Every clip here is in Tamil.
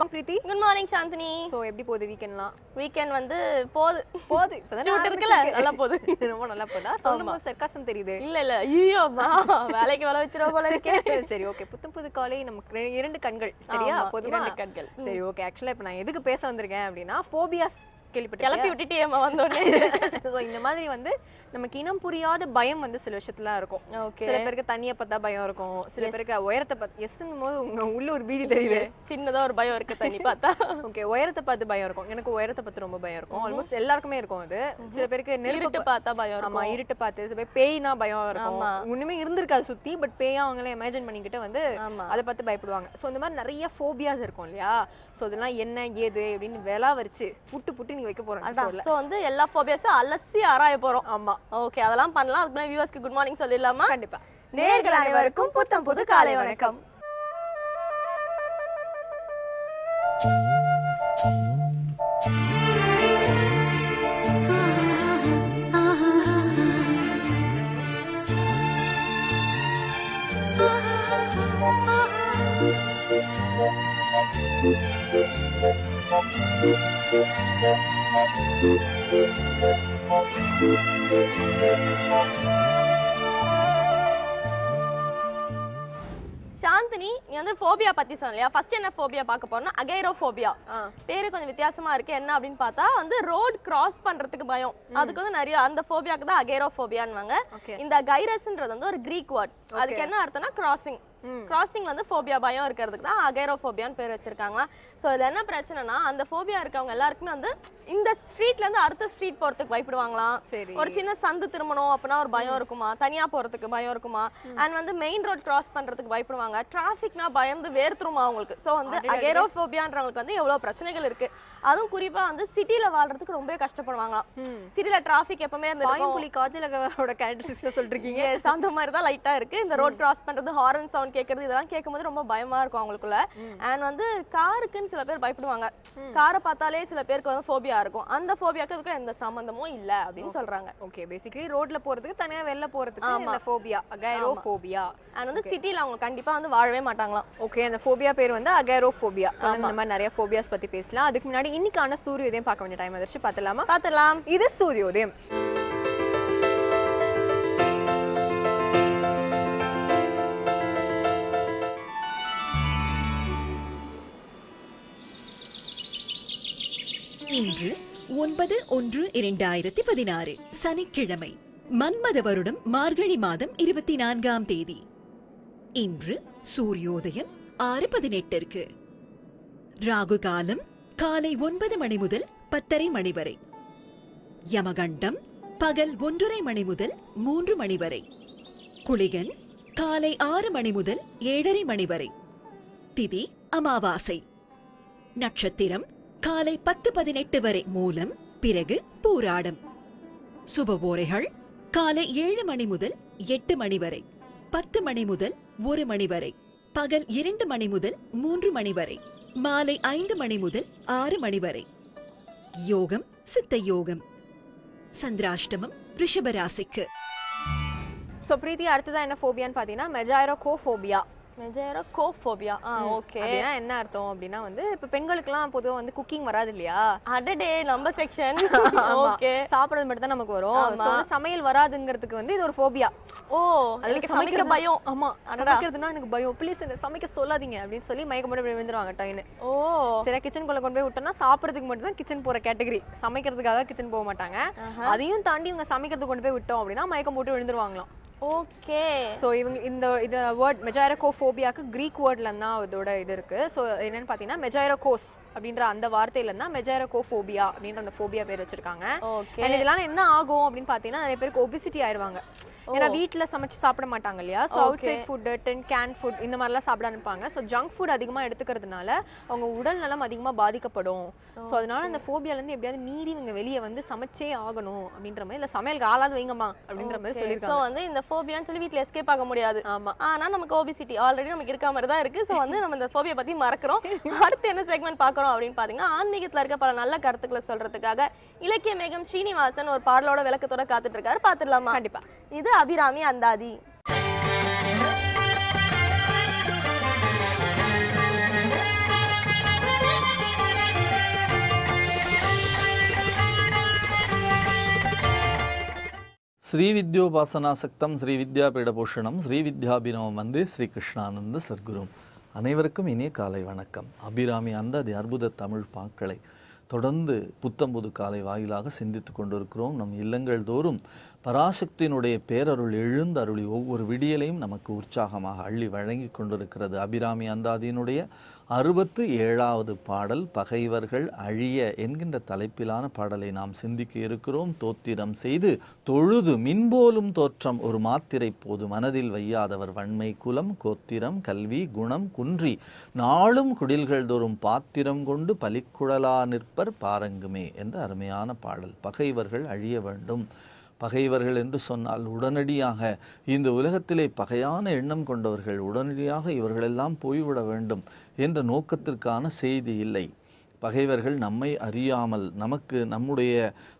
பிரீத்தி, குட் மார்னிங் சாந்தினி. சோ எப்படி போகுது வீக்கெண்ட்லாம்? வீக்கெண்ட் வந்து போகுது இப்பதான் ஷூட் இருக்குல்ல, நல்லா போகுது. ரொம்ப நல்லா போதா? சொல்லும்போது சர்க்காசம் தெரியுது. இல்ல ஐயோமா வேலைக்கு வேலை வச்சிரோ போல இருக்கே. சரி ஓகே, புது காலை நமக்கு 2 கண்கள் சரியா? பொதுவா 2 கண்கள். சரி ஓகே, ஆக்சுவலா இப்ப நான் எதுக்கு பேச வந்திருக்கேன் அப்படின்னா ஃபோபியாஸ் கிளப்பி விட்டுட்டே வந்தோடனே. இந்த மாதிரி வந்து நமக்கு இனம் புரியாத பயம் வந்து சில விஷயத்துல இருக்கும். சில பேருக்கு தண்ணியை பார்த்தா பயம் இருக்கும், சில பேருக்கு உயரத்தை பார்த்து எஸ்ங்கும் போது உங்க உள்ள ஒரு பீதி தெரியுது, சின்னதா ஒரு பயம் இருக்கு தண்ணி பார்த்தா. ஓகே, உயரத்தை பார்த்து பயம் இருக்கும். எனக்கு உயரத்தை பார்த்து ரொம்ப பயம் இருக்கும். ஆல்மோஸ்ட் எல்லாருக்குமே இருக்கும் அது. சில பேருக்கு இருட்டு பார்த்தா பயம் இருக்கும். ஆமா, இருட்டு பார்த்து. சில பேர் பேய்னா பயம் இருக்கும். ஒண்ணுமே இருந்திருக்காது சுத்தி, பட் பேயா அவங்களே இமேஜின் பண்ணிக்கிட்டு வந்து அதை பார்த்து பயப்படுவாங்க. சோ இந்த மாதிரி நிறைய ஃபோபியாஸ் இருக்கும் இல்லையா? சோ இதெல்லாம் என்ன ஏது அப்படின்னு விலா வரிச்சு புட்டு நீங்க வைக்க போறோம். சோ வந்து எல்லா ஃபோபியாஸும் அலசி ஆராய போறோம். ஆமா ஓகே, அதெல்லாம் பண்ணலாம். அதுக்கு முன்னாடி வியூவர்ஸ்க்கு குட் மார்னிங் சொல்லிடலாமா? கண்டிப்பா. நேயர்கள் அனைவருக்கும் புத்தம் புது காலை வணக்கம். சாந்தினி, நீ வந்து ஃபோபியா பத்தி சொன்னியா? ஃபர்ஸ்ட் என்ன ஃபோபியா பார்க்க போறோம்னா அகைரோஃபோபியா. பேரு கொஞ்சம் வித்தியாசமா இருக்கு. என்ன அப்படின்னு பார்த்தா வந்து ரோட் கிராஸ் பண்றதுக்கு பயம். அதுக்கு வந்து நிறைய அந்த ஃபோபியாக்கு தான் அகைரோஃபோபியான்வாங்க. இந்த கைரஸ்ன்றது வந்து ஒரு கிரீக் வேர்ட். அதுக்கு என்ன அர்த்தம்னா கிராசிங். கிராசிங் வந்து ஃபோபியா பயம் இருக்கிறதுக்கு தான் அகைரோஃபோபியான்னு பேர் வச்சிருக்காங்களா. சோ இது என்ன பிரச்சனைனா, அந்த ஃபோபியா இருக்கவங்க எல்லாருக்குமே வந்து இந்த ஸ்ட்ரீட்ல இருந்து அடுத்த ஸ்ட்ரீட் போறதுக்கு பயப்படுவாங்களாம். ஒரு சின்ன சந்து திரும்பணும் அப்படின்னா ஒரு பயம் இருக்குமா, தனியா போறதுக்கு பயம் இருக்குமா, அண்ட் வந்து மெயின் ரோட் கிராஸ் பண்றதுக்கு பயப்படுவாங்க, டிராபிக்னா பயந்து வேர்த்துருமா அவங்களுக்கு. சோ வந்து அகைரோஃபோபியான்றவங்களுக்கு வந்து எவ்வளவு பிரச்சனைகள் இருக்கு. அதுவும் குறிப்பா வந்து சிட்டில வாழ்றதுக்கு ரொம்ப கஷ்டப்படுவாங்களாம். சிட்டில டிராபிக் எப்பவுமே சொல்றீங்க, அந்த மாதிரி தான் லைட்டா இருக்கு. இந்த ரோட் கிராஸ் பண்றது, ஹாரன் சவுண்ட் கேட்கறது, இதெல்லாம் கேட்கும்போது ரொம்ப பயமா இருக்கும் அவங்களுக்குள்ள. அண்ட் வந்து காருக்குன்னு சில பேர் பயப்படுவாங்க. காரை பார்த்தாலே சில பேருக்கு வந்து ஃபோபியா இருக்கும். அந்த ஃபோபியாக்கு இதுக்கு எந்த சம்பந்தமும் இல்ல அப்படின்னு சொல்றாங்க. ஓகே, பேசிக்கலி ரோட்ல போறதுக்கு தனியா வெளில போறதுக்கு இந்த ஃபோபியா அகைரோஃபோபியா. அண்ட் வந்து சிட்டில அவங்க கண்டிப்பா வந்து வாழவே மாட்டாங்களாம். ஓகே, அந்த ஃபோபியா பேர் வந்து அகைரோஃபோபியா. இந்த மாதிரி நிறைய ஃபோபியாஸ் பத்தி பேசலாம். அதுக்கு முன்னாடி இன்னைக்கான சூரியோதயம் பார்க்க வேண்டிய டைம் வந்துருச்சு. பார்த்துடலாம். இது சூரியோதயம். இன்று 9/1/2016 சனிக்கிழமை, மன்மத வருடம் மார்கழி மாதம் 24ஆம் தேதி. இன்று சூரியோதயம் 6:18. ராகு காலம் காலை 9 மணி முதல் 10:30 மணி வரை. யமகண்டம் பகல் 1:30 மணி முதல் 3 மணி வரை. குளிகன் காலை 6 மணி முதல் 7:30 மணி வரை. திதி அமாவாசை. நட்சத்திரம் காலை 10:18 வரை மூலம், பிறகு பூராடம். சுபவோரைகள் காலை 7 மணி முதல் 8 மணி வரை, 10 மணி முதல் 1 மணி வரை, பகல் 2 மணி முதல் 3 மணி வரை, மாலை 5 மணி முதல் 6 மணி வரை. யோகம் சித்த யோகம். சந்திராஷ்டமம் ரிஷபராசிக்கு. சோ பிரீத்தி, அடுத்ததா என்ன ஃபோபியான்னு பாத்தீங்கன்னா மெஜைரோகோஃபோபியா. மெஜைரோகோஃபோபியா. ஓகே, அப்படினா என்ன அர்த்தம் அப்படினா வந்து இப்ப பெண்களுக்குலாம் பொதுவா வந்து குக்கிங் வராது இல்லையா? அடடே, நம்ம செக்ஷன். ஓகே, சாப்பிடுறது மட்டும் தான் நமக்கு வரும். சோ சமையல் வராதுங்கிறதுக்கு வந்து இது ஒரு ஃபோபியா. ஓ, அதுக்கு சமைக்க பயம். ஆமா, சமைக்கிறதுனா எனக்கு பயம், ப்ளீஸ் என்ன சமைக்க சொல்லாதீங்க அப்படின்னு சொல்லி மயக்கம் போட்டு விழுந்துருவாங்க டைன்னு. ஓ, சரி, கிச்சனுக்குள்ள கொண்டு போய் விட்டோம்னா சாப்பிடுறதுக்கு மட்டும் தான் கிச்சன் போற கேட்டகரி, சமைக்கிறதுக்காக கிச்சன் போக மாட்டாங்க. அதையும் தாண்டி இவங்க சமைக்கிறதுக்கு கொண்டு போய் விட்டோம் அப்படின்னா மயக்கம் போட்டு விழுந்துருவாங்களாம். ஓகே, சோ இவங்க இந்த வேர்ட் மெஜைரோகோஃபோபியாக்கு கிரீக் வேர்ட்ல தான் அதோட இது இருக்கு. சோ என்னன்னு பாத்தீங்கன்னா மெஜைரோகோஸ் அப்படின்ற அந்த வார்த்தையில இருந்தா மெஜைரோகோஃபோபியா அப்படின்ற அந்த ஃபோபியா பேர் வச்சிருக்காங்க. இதெல்லாம் என்ன ஆகும் அப்படின்னு பாத்தீங்கன்னா நிறைய பேருக்கு ஒபிசிட்டி ஆயிருவாங்க. ஏன்னா வீட்டுல சமைச்சு சாப்பிட மாட்டாங்க இல்லையா? So outside food, can food இந்த மாதிரிலாம் சாப்பிட அனுப்பாங்க. சோ ஜங்க் ஃபுட் அதிகமா எடுத்துக்கிறதுனால அவங்க உடல் நலம் அதிகமா பாதிக்கப்படும். சோ அதனால அந்த ஃபோபியால இருந்து எப்படியாவது மீறி இவங்க வெளியே வந்து சமைச்சே ஆகணும் அப்படின்ற மாதிரி, இல்ல சமையலுக்கு ஆளாது வைங்கம்மா அப்படின்ற மாதிரி சொல்லிருக்காங்க. சோ வந்து இந்த ஃபோபியான்னு சொல்லி வீட்ல எஸ்கேப் ஆக முடியாது. ஆமா, ஆனா நமக்கு ஒபிசிட்டி ஆல்ரெடி நமக்கு இருக்க மாதிரி தான் இருக்கு. சோ வந்து நம்ம இந்த ஃபோபியா பத்தி மறக்கிறோம். அடுத்து என்ன செக்மெண்ட் பாக்குறோம் அப்படின்னு பாத்தீங்கன்னா, ஆன்மீகத்துல இருக்க பல நல்ல கருத்துக்களை சொல்றதுக்காக இலக்கிய மேகம் ஸ்ரீனிவாசன் ஒரு பாடலோட விளக்கத்தோட காத்துட்டு இருக்காரு. பாத்துடலாமா? கண்டிப்பா. இது அபிராமி அந்தாதி. ஸ்ரீவித்யோபாசனாசக்தம் ஸ்ரீவித்யாபீடபூஷணம் ஸ்ரீவித்யாபினவம் வந்தே ஸ்ரீகிருஷ்ணானந்த சர்க்குரும். அனைவருக்கும் இனிய காலை வணக்கம். அபிராமி அந்த அற்புத தமிழ் பாக்களை தொடர்ந்து புத்தம்புது காலை வாயிலாக சிந்தித்து கொண்டிருக்கிறோம். நம் இல்லங்கள் தோறும் பராசக்தியினுடைய பேரருள் எழுந்து அருளி ஒவ்வொரு விடியலையும் நமக்கு உற்சாகமாக அள்ளி வழங்கி கொண்டிருக்கிறது. அபிராமி அந்தாதியினுடைய 67வது பாடல் பகைவர்கள் அழிய என்கின்ற தலைப்பிலான பாடலை நாம் சிந்திக்க இருக்கிறோம். தோத்திரம் செய்து தொழுது மின்போலும் தோற்றம் ஒரு மாத்திரை போது மனதில் வையாதவர் வன்மை குலம் கோத்திரம் கல்வி குணம் குன்றி நாளும் குடில்கள் தோறும் பாத்திரம் கொண்டு பலிக்குழலா நிற்பர் பாரங்குமே என்ற அருமையான பாடல். பகைவர்கள் அழிய வேண்டும். பகைவர்கள் என்று சொன்னால் உடனடியாக இந்த உலகத்திலே பகையான எண்ணம் கொண்டவர்கள் உடனடியாக இவர்களெல்லாம் போய்விட வேண்டும் என்ற நோக்கத்திற்கான செய்தி இல்லை. பகைவர்கள் நம்மை அறியாமல் நமக்கு நம்முடைய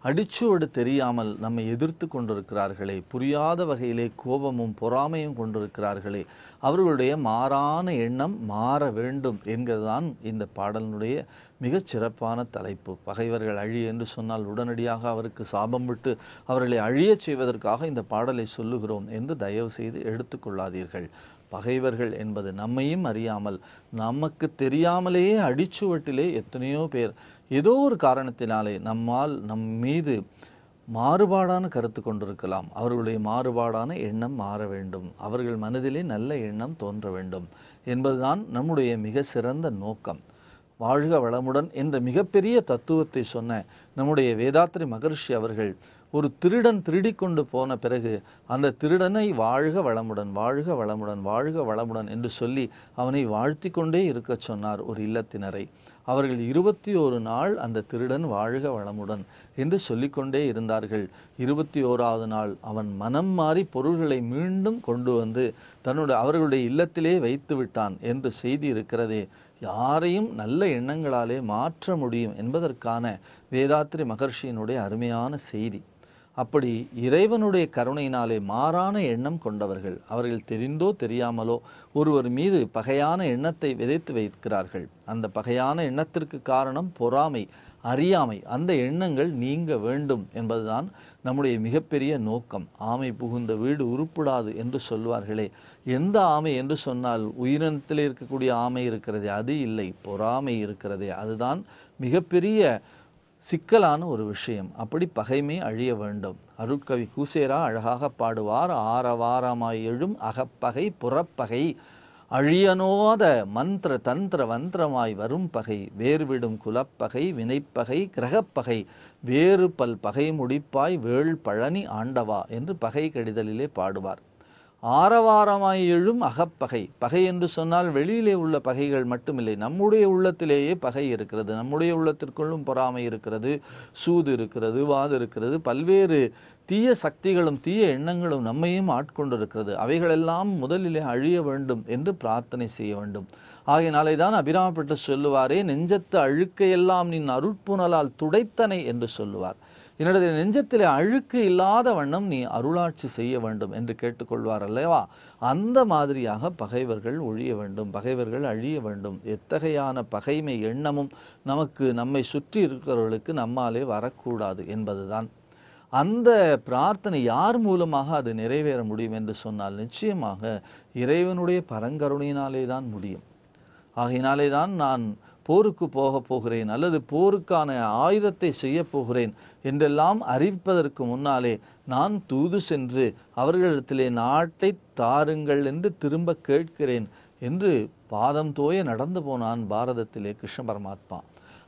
அடிச்சுவடு தெரியாமல் நம்மை எதிர்த்து கொண்டிருக்கிறார்களே, புரியாத வகையிலே கோபமும் பொறாமையும் கொண்டிருக்கிறார்களே, அவர்களுடைய மாறான எண்ணம் மாற வேண்டும் என்கிறதுதான் இந்த பாடலினுடைய மிகச் சிறப்பான தலைப்பு. பகைவர்கள் அழி என்று சொன்னால் உடனடியாக அவருக்கு சாபம் விட்டு அவர்களை அழியச் செய்வதற்காக இந்த பாடலை சொல்லுகிறோம் என்று தயவு செய்து எடுத்துக்கொள்ளாதீர்கள். பகைவர்கள் என்பது நம்மையும் அறியாமல் நமக்கு தெரியாமலேயே அடிச்சுவட்டிலே எத்தனையோ பேர் ஏதோ ஒரு காரணத்தினாலே நம் மீது மாறுபாடான கருத்து கொண்டிருக்கலாம். அவர்களுடைய மாறுபாடான எண்ணம் மாற வேண்டும், அவர்கள் மனதிலே நல்ல எண்ணம் தோன்ற வேண்டும் என்பதுதான் நம்முடைய மிக சிறந்த நோக்கம். வாழ்க வளமுடன் என்ற மிகப்பெரிய தத்துவத்தை சொன்ன நம்முடைய வேதாத்ரி மகர்ஷி அவர்கள் ஒரு திருடன் திருடிக்கொண்டு போன பிறகு அந்த திருடனை வாழ்க வளமுடன் வாழ்க வளமுடன் வாழ்க வளமுடன் என்று சொல்லி அவனை வாழ்த்தி கொண்டே இருக்க சொன்னார் ஒரு இல்லத்தினரை. அவர்கள் 21 நாள் அந்த திருடன் வாழ்க வளமுடன் என்று சொல்லிக்கொண்டே இருந்தார்கள். 21வது நாள் அவன் மனம் மாறி பொருள்களை மீண்டும் கொண்டு வந்து அவர்களுடைய இல்லத்திலே வைத்து விட்டான் என்று செய்தி இருக்கிறதே. யாரையும் நல்ல எண்ணங்களாலே மாற்ற முடியும் என்பதற்கான வேதாத்ரி மகர்ஷியினுடைய அருமையான செய்தி. அப்படி இறைவனுடைய கருணையினாலே மாறான எண்ணம் கொண்டவர்கள் அவர்கள் தெரிந்தோ தெரியாமலோ ஒருவர் மீது பகையான எண்ணத்தை விதைத்து வைக்கிறார்கள். அந்த பகையான எண்ணத்திற்கு காரணம் பொறாமை, அறியாமை. அந்த எண்ணங்கள் நீங்க வேண்டும் என்பதுதான் நம்முடைய மிகப்பெரிய நோக்கம். ஆமை புகுந்த வீடு உருப்படாது என்று சொல்வார்களே, எந்த ஆமை என்று சொன்னால் உயிரினத்தில் இருக்கக்கூடிய ஆமை இருக்கிறதே அது இல்லை, பொறாமை இருக்கிறதே அதுதான் மிகப்பெரிய சிக்கலான ஒரு விஷயம். அப்படி பகைமை அழிய வேண்டும். அருட்கவி கூசேரா அழகாக பாடுவார். ஆரவாரமாய் எழும் அகப்பகை புறப்பகை அழியனோத மந்திர தந்திர வந்திரமாய் வரும் பகை வேறுவிடும் குலப்பகை வினைப்பகை கிரகப்பகை வேறு பல் பகை முடிப்பாய் வேள் பழனி ஆண்டவா என்று பகை கடிதலிலே பாடுவார். ஆரவாரமாய் எழும் அகப்பகை. பகை என்று சொன்னால் வெளியிலே உள்ள பகைகள் மட்டுமில்லை, நம்முடைய உள்ளத்திலேயே பகை இருக்கிறது. நம்முடைய உள்ளத்திற்குள்ளும் பொறாமை இருக்கிறது, சூது இருக்கிறது, வாது இருக்கிறது, பல்வேறு தீய சக்திகளும் தீய எண்ணங்களும் நம்மையும் ஆட்கொண்டிருக்கிறது. அவைகளெல்லாம் முதலிலே அழிய வேண்டும் என்று பிரார்த்தனை செய்ய வேண்டும். ஆகையினாலே தான் அபிராமப்பட்டு சொல்லுவாரே, நெஞ்சத்து அழுக்கையெல்லாம் நின் அருட்புணலால் துடைத்தனை என்று சொல்லுவார். என்னுடைய நெஞ்சத்திலே அழுக்கு இல்லாத வண்ணம் நீ அருளாட்சி செய்ய வேண்டும் என்று கேட்டுக்கொள்வார் அல்லவா? அந்த மாதிரியாக பகைவர்கள் ஒழிய வேண்டும், பகைவர்கள் அழிய வேண்டும். எத்தகையான பகைமை எண்ணமும் நம்மை சுற்றி இருக்கிறவர்களுக்கு நம்மாலே வரக்கூடாது என்பதுதான். அந்த பிரார்த்தனை யார் மூலமாக அது நிறைவேற முடியும் என்று சொன்னால் நிச்சயமாக இறைவனுடைய பரங்கருணையினாலே தான் முடியும். ஆகையினாலே தான் நான் போருக்கு போகிறேன் அல்லது போருக்கான ஆயுதத்தை செய்ய போகிறேன் என்றெல்லாம் அறிவிப்பதற்கு முன்னாலே நான் தூது சென்று அவர்களிடத்திலே நாட்டை தாருங்கள் என்று திரும்ப கேட்கிறேன் என்று பாதம் தோய நடந்து போனான் பாரதத்திலே கிருஷ்ண பரமாத்மா.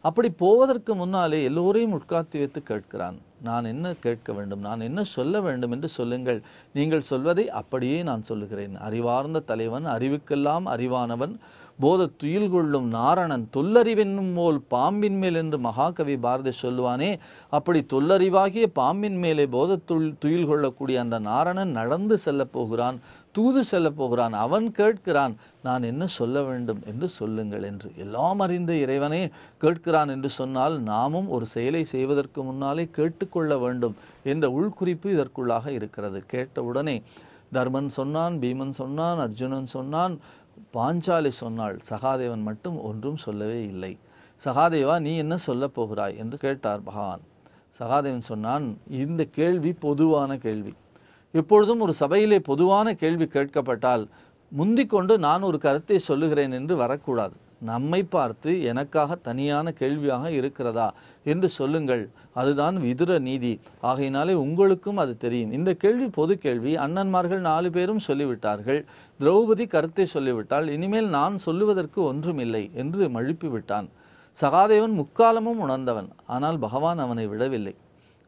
அப்படி போவதற்கு முன்னாலே எல்லோரையும் உட்கார்த்தி வைத்து கேட்கிறான். நான் என்ன கேட்க வேண்டும், நான் என்ன சொல்ல வேண்டும் என்று சொல்லுங்கள், நீங்கள் சொல்வதை அப்படியே நான் சொல்லுகிறேன். அறிவார்ந்த தலைவன், அறிவுக்கெல்லாம் அறிவானவன், போத துயில் கொள்ளும் நாரணன், தொல்லறிவென்னும் போல் பாம்பின் மேல் என்று மகாகவி பாரதி சொல்லுவானே, அப்படி தொல்லறிவாகிய பாம்பின் மேலே போத துயில் கொள்ளக்கூடிய அந்த நாரணன் நடந்து செல்ல போகிறான், தூது செல்ல போகிறான். அவன் கேட்கிறான், நான் என்ன சொல்ல வேண்டும் என்று சொல்லுங்கள் என்று. எல்லாம் அறிந்த இறைவனே கேட்கிறான் என்று சொன்னால் நாமும் ஒரு செயலை செய்வதற்கு முன்னாலே கேட்டுக்கொள்ள வேண்டும் என்ற உள்குறிப்பு இதற்குள்ளாக இருக்கிறது. கேட்டவுடனே தர்மன் சொன்னான், பீமன் சொன்னான், அர்ஜுனன் சொன்னான், பாஞ்சாலி சொன்னாள். சகாதேவன் மட்டும் ஒன்றும் சொல்லவே இல்லை. சகாதேவா நீ என்ன சொல்ல போகிறாய் என்று கேட்டார் பகவான். சகாதேவன் சொன்னான், இந்த கேள்வி பொதுவான கேள்வி, எப்பொழுதும் ஒரு சபையிலே பொதுவான கேள்வி கேட்கப்பட்டால் முந்திக்கொண்டு நான் ஒரு கருத்தை சொல்லுகிறேன் என்று வரக்கூடாது. நம்மை பார்த்து எனக்காக தனியான கேள்வியாக இருக்கிறதா என்று சொல்லுங்கள். அதுதான் விதுர நீதி. ஆகையினாலே உங்களுக்கும் அது தெரியும். இந்த கேள்வி பொது கேள்வி. அண்ணன்மார்கள் 4 பேரும் சொல்லிவிட்டார்கள். திரௌபதி கருத்தை சொல்லிவிட்டால் இனிமேல் நான் சொல்லுவதற்கு ஒன்றுமில்லை என்று மழுப்பி விட்டான். சகாதேவன் முக்காலமும் உணர்ந்தவன். ஆனால் பகவான் அவனை விடவில்லை.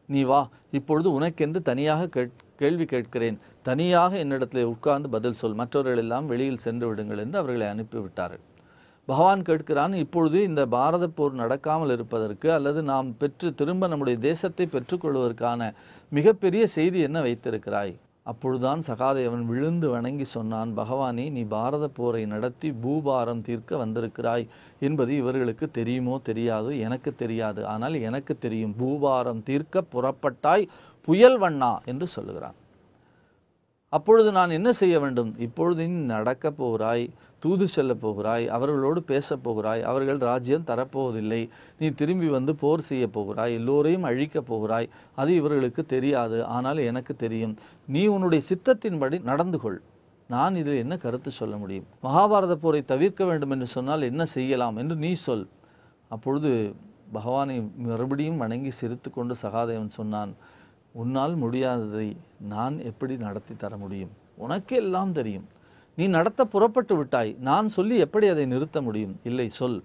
நீ வா, இப்பொழுது உனக்கென்று தனியாக கேள்வி கேட்கிறேன், தனியாக என்னிடத்தில் உட்கார்ந்து பதில் சொல், மற்றவர்கள் எல்லாம் வெளியில் சென்று விடுங்கள் என்று அவர்களை அனுப்பிவிட்டார்கள். பகவான் கேட்கிறான், இப்பொழுது இந்த பாரத போர் நடக்காமல் இருப்பதற்கு அல்லது நாம் திரும்ப நம்முடைய தேசத்தை பெற்றுக்கொள்வதற்கான மிகப்பெரிய செய்தி என்ன வைத்திருக்கிறாய்? அப்பொழுதுதான் சகாதேவன் விழுந்து வணங்கி சொன்னான், பகவானே, நீ பாரத போரை நடத்தி பூபாரம் தீர்க்க வந்திருக்கிறாய் என்பது இவர்களுக்கு தெரியுமோ தெரியாதோ, எனக்கு தெரியாது. ஆனால் எனக்கு தெரியும். பூபாரம் தீர்க்க புறப்பட்டாய் புயல் வண்ணா என்று சொல்லுகிறான். அப்பொழுது நான் என்ன செய்ய வேண்டும்? இப்பொழுது நீ நடக்கப் போகிறாய், தூது செல்ல போகிறாய், அவர்களோடு பேசப் போகிறாய், அவர்கள் ராஜ்யம் தரப்போவதில்லை, நீ திரும்பி வந்து போர் செய்ய போகிறாய், எல்லோரையும் அழிக்கப் போகிறாய். அது இவர்களுக்கு தெரியாது, ஆனால் எனக்கு தெரியும். நீ உன்னுடைய சித்தத்தின்படி நடந்து கொள். நான் இதில் என்ன கருத்து சொல்ல முடியும்? மகாபாரத போரை தவிர்க்க வேண்டும் என்று சொன்னால் என்ன செய்யலாம் என்று நீ சொல். அப்பொழுது பகவானை மறுபடியும் வணங்கி சிரித்து கொண்டு சகாதேவன் சொன்னான், உன்னால் முடியாததை நான் எப்படி நடத்தி தர முடியும்? உனக்கு எல்லாம் தெரியும். நீ நடத்த புறப்பட்டு விட்டாய். நான் சொல்லி எப்படி அதை நிறுத்த முடியும்? இல்லை, சொல்.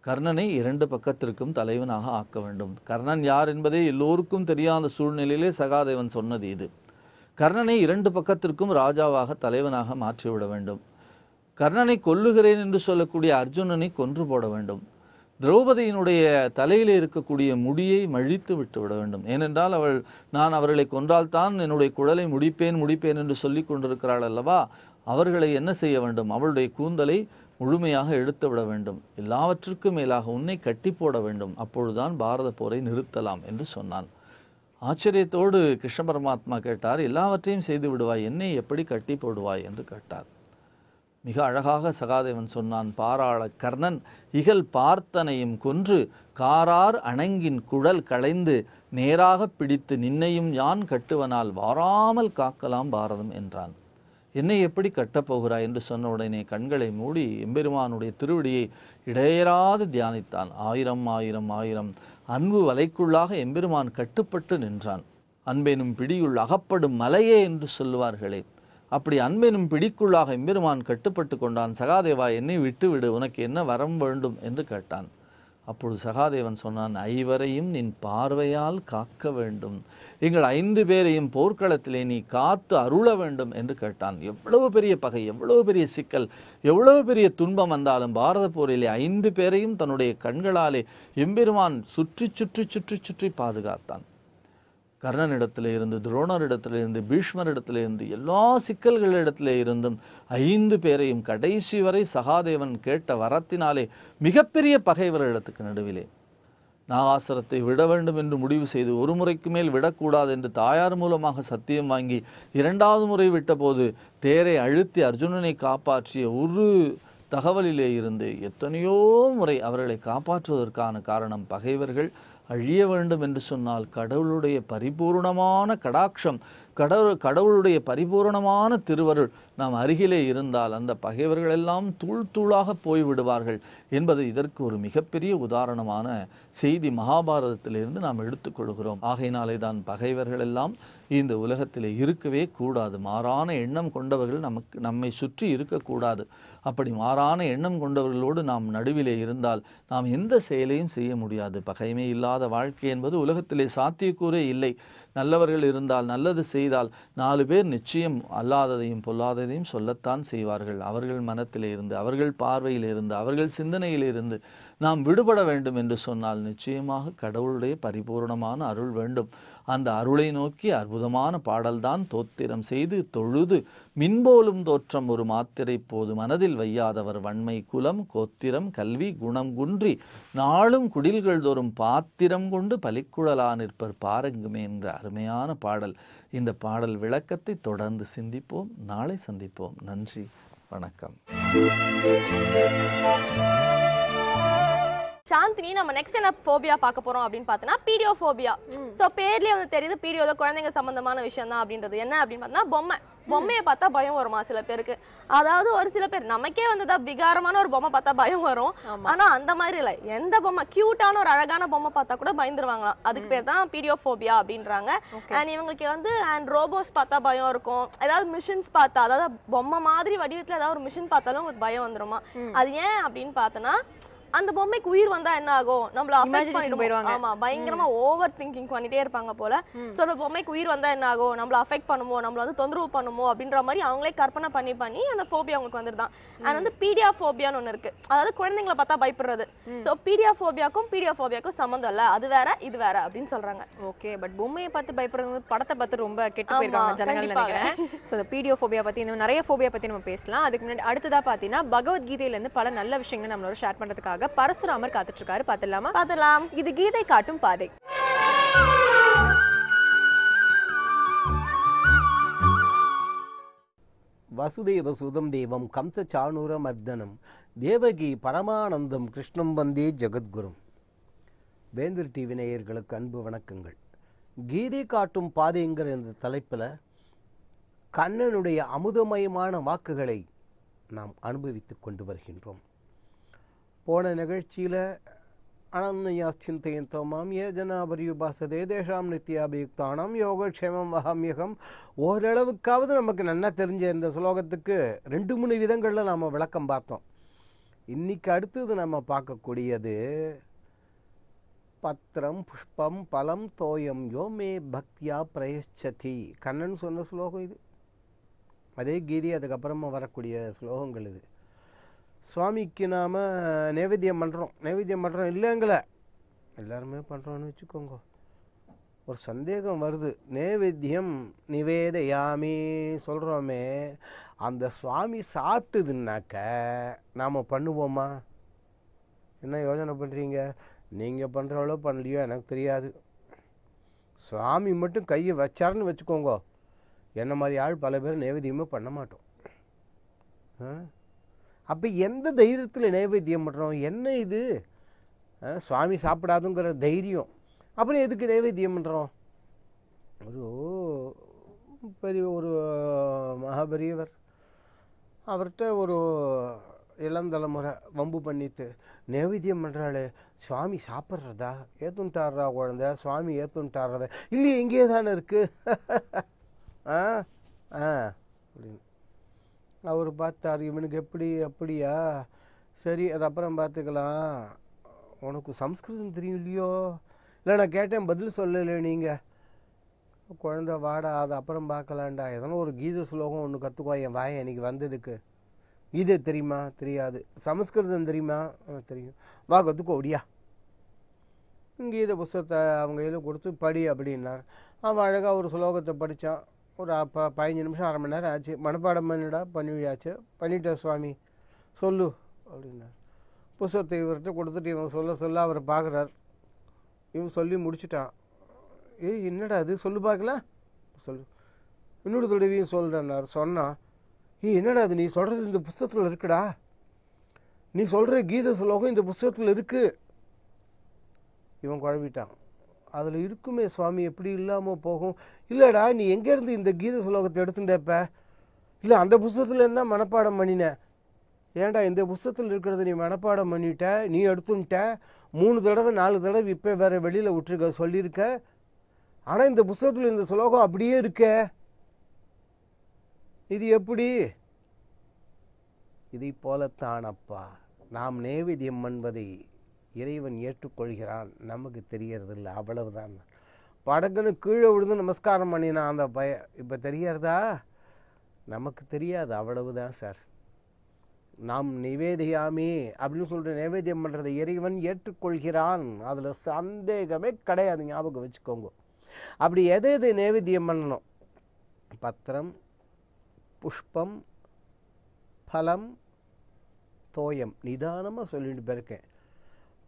கர்ணனை 2 பக்கத்திற்கும் தலைவனாக ஆக்க வேண்டும். கர்ணன் யார் என்பதே எல்லோருக்கும் தெரியாத சூழ்நிலையிலே சகாதேவன் சொன்னது இது. கர்ணனை 2 பக்கத்திற்கும் ராஜாவாக தலைவனாக மாற்றிவிட வேண்டும். கர்ணனை கொல்லுகிறேன் என்று சொல்லக்கூடிய அர்ஜுனனை கொன்று போட வேண்டும். திரௌபதியினுடைய தலையிலே இருக்கக்கூடிய முடியை மழித்து விட்டு விட வேண்டும். ஏனென்றால் நான் அவர்களை கொன்றால்தான் என்னுடைய குழலை முடிப்பேன் என்று சொல்லி கொண்டிருக்கிறாள் அல்லவா? அவர்களை என்ன செய்ய வேண்டும்? அவளுடைய கூந்தலை முழுமையாக எடுத்து விட வேண்டும். எல்லாவற்றிற்கும் மேலாக உன்னை கட்டி போட வேண்டும். அப்பொழுதுதான் பாரத போரை நிறுத்தலாம் என்று சொன்னான். ஆச்சரியத்தோடு கிருஷ்ண பரமாத்மா கேட்டார், எல்லாவற்றையும் செய்து விடுவாய், என்னை எப்படி கட்டி போடுவாய் என்று கேட்டார். மிக அழகாக சகாதேவன் சொன்னான், பாராள கர்ணன் இகல் பார்த்தனையும் கொன்று காரார் அணங்கின் குழல் களைந்து நேராக பிடித்து நின்னையும் யான் கட்டுவனால் வாராமல் காக்கலாம் பாரதம் என்றான். என்னை எப்படி கட்டப்போகிறாய் என்று சொன்ன உடனே கண்களை மூடி எம்பெருமானுடைய திருவடியை இடையராது தியானித்தான். 1000 அன்பு வலைக்குள்ளாக எம்பெருமான் கட்டுப்பட்டு நின்றான். அன்பெனும் பிடியுள் அகப்படும் மலையே என்று சொல்லுவார்களே, அப்படி அன்பெனும் பிடிக்குள்ளாக எம்பெருமான் கட்டுப்பட்டு கொண்டான். சகாதேவா, என்னை விட்டுவிடு, உனக்கு என்ன வரம் வேண்டும் என்று கேட்டான். அப்பொழுது சகாதேவன் சொன்னான், 5 நின் பார்வையால் காக்க வேண்டும். எங்கள் 5 பேரையும் போர்க்களத்திலே நீ காத்து அருள வேண்டும் என்று கேட்டான். எவ்வளவு பெரிய பகை, எவ்வளவு பெரிய சிக்கல், எவ்வளவு பெரிய துன்பம் வந்தாலும் பாரத போரிலே 5 பேரையும் தன்னுடைய கண்களாலே எம்பெருமான் சுற்றி பாதுகாத்தான். கர்ணனிடத்திலே இருந்து, துரோணரிடத்திலே இருந்து, பீஷ்மரிடத்திலே இருந்து, எல்லா சிக்கல்களிடத்திலே இருந்தும் 5 பேரையும் கடைசி வரை சகாதேவன் கேட்ட வரத்தினாலே மிகப்பெரிய பகைவரிடத்துக்கு நடுவிலே நாகாசுரத்தை விட வேண்டும் என்று முடிவு செய்து 1 முறைக்கு மேல் விடக்கூடாது என்று தாயார் மூலமாக சத்தியம் வாங்கி 2வது முறை விட்டபோது தேரை அழுத்தி அர்ஜுனனை காப்பாற்றிய ஒரு தகவலிலே இருந்து எத்தனையோ முறை அவர்களை காப்பாற்றுவதற்கான காரணம், பகைவர்கள் அழிய வேண்டும் என்று சொன்னால் கடவுளுடைய பரிபூர்ணமான கடாட்சம், கடவுளுடைய பரிபூர்ணமான திருவருள் நாம் அருகிலே இருந்தால் அந்த பகைவர்கள் எல்லாம் தூளாக போய்விடுவார்கள் என்பது இதற்கு ஒரு மிகப்பெரிய உதாரணமான செய்தி மகாபாரதத்திலிருந்து நாம் எடுத்துக்கொள்கிறோம். ஆகையினாலே தான் பகைவர்கள் எல்லாம் இந்த உலகத்திலே இருக்கவே கூடாது. மாறான எண்ணம் கொண்டவர்கள் நம்மை சுற்றி இருக்கக்கூடாது. அப்படி மாறான எண்ணம் கொண்டவர்களோடு நாம் நடுவிலே இருந்தால் நாம் எந்த செயலையும் செய்ய முடியாது. பகைமை இல்லாத வாழ்க்கை என்பது உலகத்திலே சாத்தியக்கூறே இல்லை. நல்லவர்கள் இருந்தால், நல்லது செய்தால் 4 பேர் நிச்சயம் அல்லாததையும் பொல்லாததையும் சொல்லத்தான் செய்வார்கள். அவர்கள் மனத்திலே இருந்து, அவர்கள் பார்வையில் இருந்து, அவர்கள் சிந்தனையில் இருந்து நாம் விடுபட வேண்டும் என்று சொன்னால் நிச்சயமாக கடவுளுடைய பரிபூர்ணமான அருள் வேண்டும். அந்த அருளை நோக்கி அற்புதமான பாடல்தான் தோத்திரம் செய்து தொழுது மின்போலும் தோற்றம் ஒரு மாத்திரை போது மனதில் வையாதவர் வன்மை குலம் கோத்திரம் கல்வி குணம் குன்றி நாளும் குடில்கள் தோறும் பாத்திரம் கொண்டு பலிக்குழலா நிற்பர் பாருங்குமே என்ற அருமையான பாடல். இந்த பாடல் விளக்கத்தை தொடர்ந்து சிந்திப்போம். நாளை சந்திப்போம். நன்றி, வணக்கம். சாந்தினி, நம்ம நெக்ஸ்ட் என்ன ஃபோபியா பார்க்க போறோம் அப்படின்னு பார்த்தோம்னா பீடியோஃபோபியா. சோ பேர்லயே வந்து தெரியுது பீடியோல குழந்தைங்க சம்பந்தமான விஷயம் தான் அப்படின்றது. என்ன அப்படின்னு பார்த்தா பொம்மையை பார்த்தா பயம் வருமா சில பேருக்கு. அதாவது ஒரு சில பேர் நமக்கே வந்து விகாரமான ஒரு பொம்மை பார்த்தா பயம் வரும். ஆனா அந்த மாதிரி இல்ல, எந்த பொம்மை கியூட்டான ஒரு அழகான பொம்மை பார்த்தா கூட பயந்துருவாங்களாம். அதுக்கு பேர் தான் பீடியோஃபோபியா அப்படின்றாங்க. அண்ட் இவங்களுக்கு வந்து அண்ட் ரோபோட்ஸ் பார்த்தா பயம் இருக்கும். ஏதாவது மிஷின்ஸ் பார்த்தா, அதாவது பொம்மை மாதிரி வடிவத்துல ஏதாவது ஒரு மிஷின் பார்த்தாலும் உங்களுக்கு பயம் வந்துருமா. அது ஏன் அப்படின்னு பார்த்தோன்னா, அந்த பொம்மைக்கு உயிர் வந்தா என்ன ஆகும், நம்மள அஃபெக்ட் பண்ணிடுவாங்க. ஆமா, பயங்கரமா ஓவர் திங்கிங் பண்ணிட்டே இருப்பாங்க போல. சோ அந்த பொம்மைக்கு உயிர் வந்தா என்ன ஆகும், நம்மள அஃபெக்ட் பண்ணுமோ, நம்மள வந்து தொந்தரவு பண்ணுமோ அப்படின்ற மாதிரி அவங்களே கற்பனை பண்ணி அந்த ஃபோபியா அவங்களுக்கு வந்துருதான். அண்ட் வந்து பீடியாஃபோபியான்னு ஒண்ணு இருக்கு, அதாவது குழந்தைங்களை பார்த்தா பயப்படுறது. சோ பீடியாஃபோபியாக்கும் சம்பந்தம் இல்ல, அது வேற இது வேற அப்படின்னு சொல்றாங்க. ஓகே, பட் பொம்மையை பார்த்து பயப்படுறது படத்தை பார்த்து ரொம்ப கெட்டு போயிருக்காங்க ஜனங்கள் நினைக்கிறேன். சோ இந்த பீடியோஃபோபியா பத்தி, இந்த நிறைய ஃபோபியா பத்தி நம்ம பேசலாம். அதுக்கு முன்னாடி அடுத்ததா பாத்தீங்கன்னா பகவத்கீதையில இருந்து பல நல்ல விஷயங்களை நம்மளோட ஷேர் பண்றதுக்காக பரசுராமர் காத்துட்டு இருக்காரு. பாத்துடலாம். இது கீதை காட்டும் பாதை. வசுதேவ சுதம் தேவம் கம்ச சாணூர மர்தனம் தேவகி பரமானந்தம் கிருஷ்ணம் வந்தே ஜெகத்குரும். வேந்தர் டிவி நேயர்களுக்கு அன்பு வணக்கங்கள். கீதை காட்டும் பாதைங்கிற இந்த தலைப்பில் கண்ணனுடைய அமுதமயமான வாக்குகளை நாம் அனுபவித்து கொண்டு வருகின்றோம். போன நிகழ்ச்சியில் அனன்யா சிந்தையந்தோ மாம் ஏ ஜனாபரியுபாசதே தேஷாம் நித்யாபியுக்தானாம் யோகக்ஷேமம் வஹாமியகம் ஓரளவுக்காவது நமக்கு நல்லா தெரிஞ்ச இந்த ஸ்லோகத்துக்கு 2-3 விதங்களில் நாம் விளக்கம் பார்த்தோம். இன்னைக்கு அடுத்தது நம்ம பார்க்கக்கூடியது பத்திரம் புஷ்பம் பலம் தோயம் யோ மே பக்தியா பிரயச்சதி. கண்ணன் சொன்ன ஸ்லோகம் இது. அதே கீதை அதுக்கப்புறமா வரக்கூடிய ஸ்லோகங்கள் இது. சுவாமிக்கு நாம் நைவேத்தியம் பண்ணுறோம் இல்லைங்கள, எல்லாருமே பண்ணுறோன்னு வச்சுக்கோங்க. ஒரு சந்தேகம் வருது, நைவேத்தியம் நிவேதையாமி சொல்கிறோமே, அந்த சுவாமி சாப்பிட்டுதுன்னாக்க நாம் பண்ணுவோமா? என்ன யோசனை பண்ணுறீங்க? நீங்கள் பண்ணுறவளோ பண்ணலையோ எனக்கு தெரியாது. சுவாமி மட்டும் கையை வச்சாருன்னு வச்சுக்கோங்க, என்ன மாதிரி ஆள் பல பேர் நைவேத்தியமே பண்ண மாட்டோம். அப்போ எந்த தைரியத்தில் நைவேத்தியம் பண்ணுறோம்? என்ன இது சுவாமி சாப்பிடாதுங்கிற தைரியம், அப்புறம் எதுக்கு நைவேத்தியம் பண்ணுறோம்? ஒரு மகாபெரியவர், அவர்கிட்ட ஒரு இளந்தலைமுறை வம்பு பண்ணிட்டு, நைவேத்தியம் பண்ணுறாளே சுவாமி சாப்பிட்றதா, ஏற்றுன்ட்டாடுறா குழந்தை, சுவாமி ஏற்றுன்ட்டாடுறதா, இல்லையே இங்கே தானே இருக்குது அப்படின்னு அவர் பார்த்தார். இவனுக்கு எப்படி அப்படியா, சரி அது அப்புறம் பார்த்துக்கலாம். உனக்கு சம்ஸ்கிருதம் தெரியும் இல்லையோ? இல்லை நான் கேட்டேன் பதில் சொல்லலை நீங்கள். குழந்தை வாடா, அது அப்புறம் பார்க்கலான்டா. எதனா ஒரு கீத ஸ்லோகம் ஒன்று கற்றுக்கோ என் வாயை எனக்கு வந்ததுக்கு. கீதை தெரியுமா? தெரியாது. சமஸ்கிருதம் தெரியுமா? தெரியும். வா கற்றுக்கோ ஒடியா. கீதை புஸ்தகத்தை அவங்க கையில் கொடுத்து படி அப்படின்னார். அவன் அழகாக ஒரு ஸ்லோகத்தை படித்தான். ஒரு 15 நிமிஷம், அரை மணி நேரம் ஆச்சு. மனப்பாடம் பண்ணியாச்சு. பண்ணிட்ட சுவாமி சொல்லு அப்படின்னார். புஸ்தகத்தை இவர்கிட்ட கொடுத்துட்டு இவன் சொல்ல அவர் பார்க்குறார். இவன் சொல்லி முடிச்சுட்டான். என்னடா அது, சொல்லு பார்க்கலாம், சொல்லு. இன்னொரு தடவையும் சொல்கிறேன்னார். சொன்னான், என்னடா அது, நீ சொல்கிறது இந்த புஸ்தகத்தில் இருக்குடா, நீ சொல்கிற கீத ஸ்லோகம் இந்த புஸ்தகத்தில் இருக்குது. இவன் குழம்பிட்டான். அதில் இருக்குமே சுவாமி, எப்படி இல்லாமல் போகும்? இல்லைடா, நீ எங்கேருந்து இந்த கீத ஸ்லோகத்தை எடுத்துட்டப்ப? இல்லை, அந்த புஸ்தகத்தில் இருந்தால் மனப்பாடம் பண்ணினேன். ஏன்டா இந்த புஸ்தகத்தில் இருக்கிறத நீ மனப்பாடம் பண்ணிட்ட, நீ எடுத்துட்ட 3 தடவை 4 தடவை இப்போ வேறு வெளியில் விட்டுருக்க சொல்லியிருக்க. ஆனால் இந்த புஸ்தகத்தில் இந்த ஸ்லோகம் அப்படியே இருக்க, இது எப்படி? இதை போலத்தானப்பா நாம் நைவேத்தியம் என்பதை இறைவன் ஏற்றுக்கொள்கிறான், நமக்கு தெரியறதில்லை, அவ்வளவுதான். படக்குன்னு கீழே விழுந்து நமஸ்காரம் பண்ணினான் அந்த இப்போ தெரியறதா? நமக்கு தெரியாது, அவ்வளவுதான் சார். நாம் நிவேதியாமே அப்படின்னு சொல்லிட்டு நைவேத்தியம் பண்ணுறதை இறைவன் ஏற்றுக்கொள்கிறான், அதில் சந்தேகமே கிடையாது, ஞாபகம் வச்சுக்கோங்க. அப்படி எதை நைவேத்தியம் பண்ணணும்? பத்திரம் புஷ்பம் பலம் தோயம். நிதானமாக சொல்லிட்டு போயிருக்கேன்.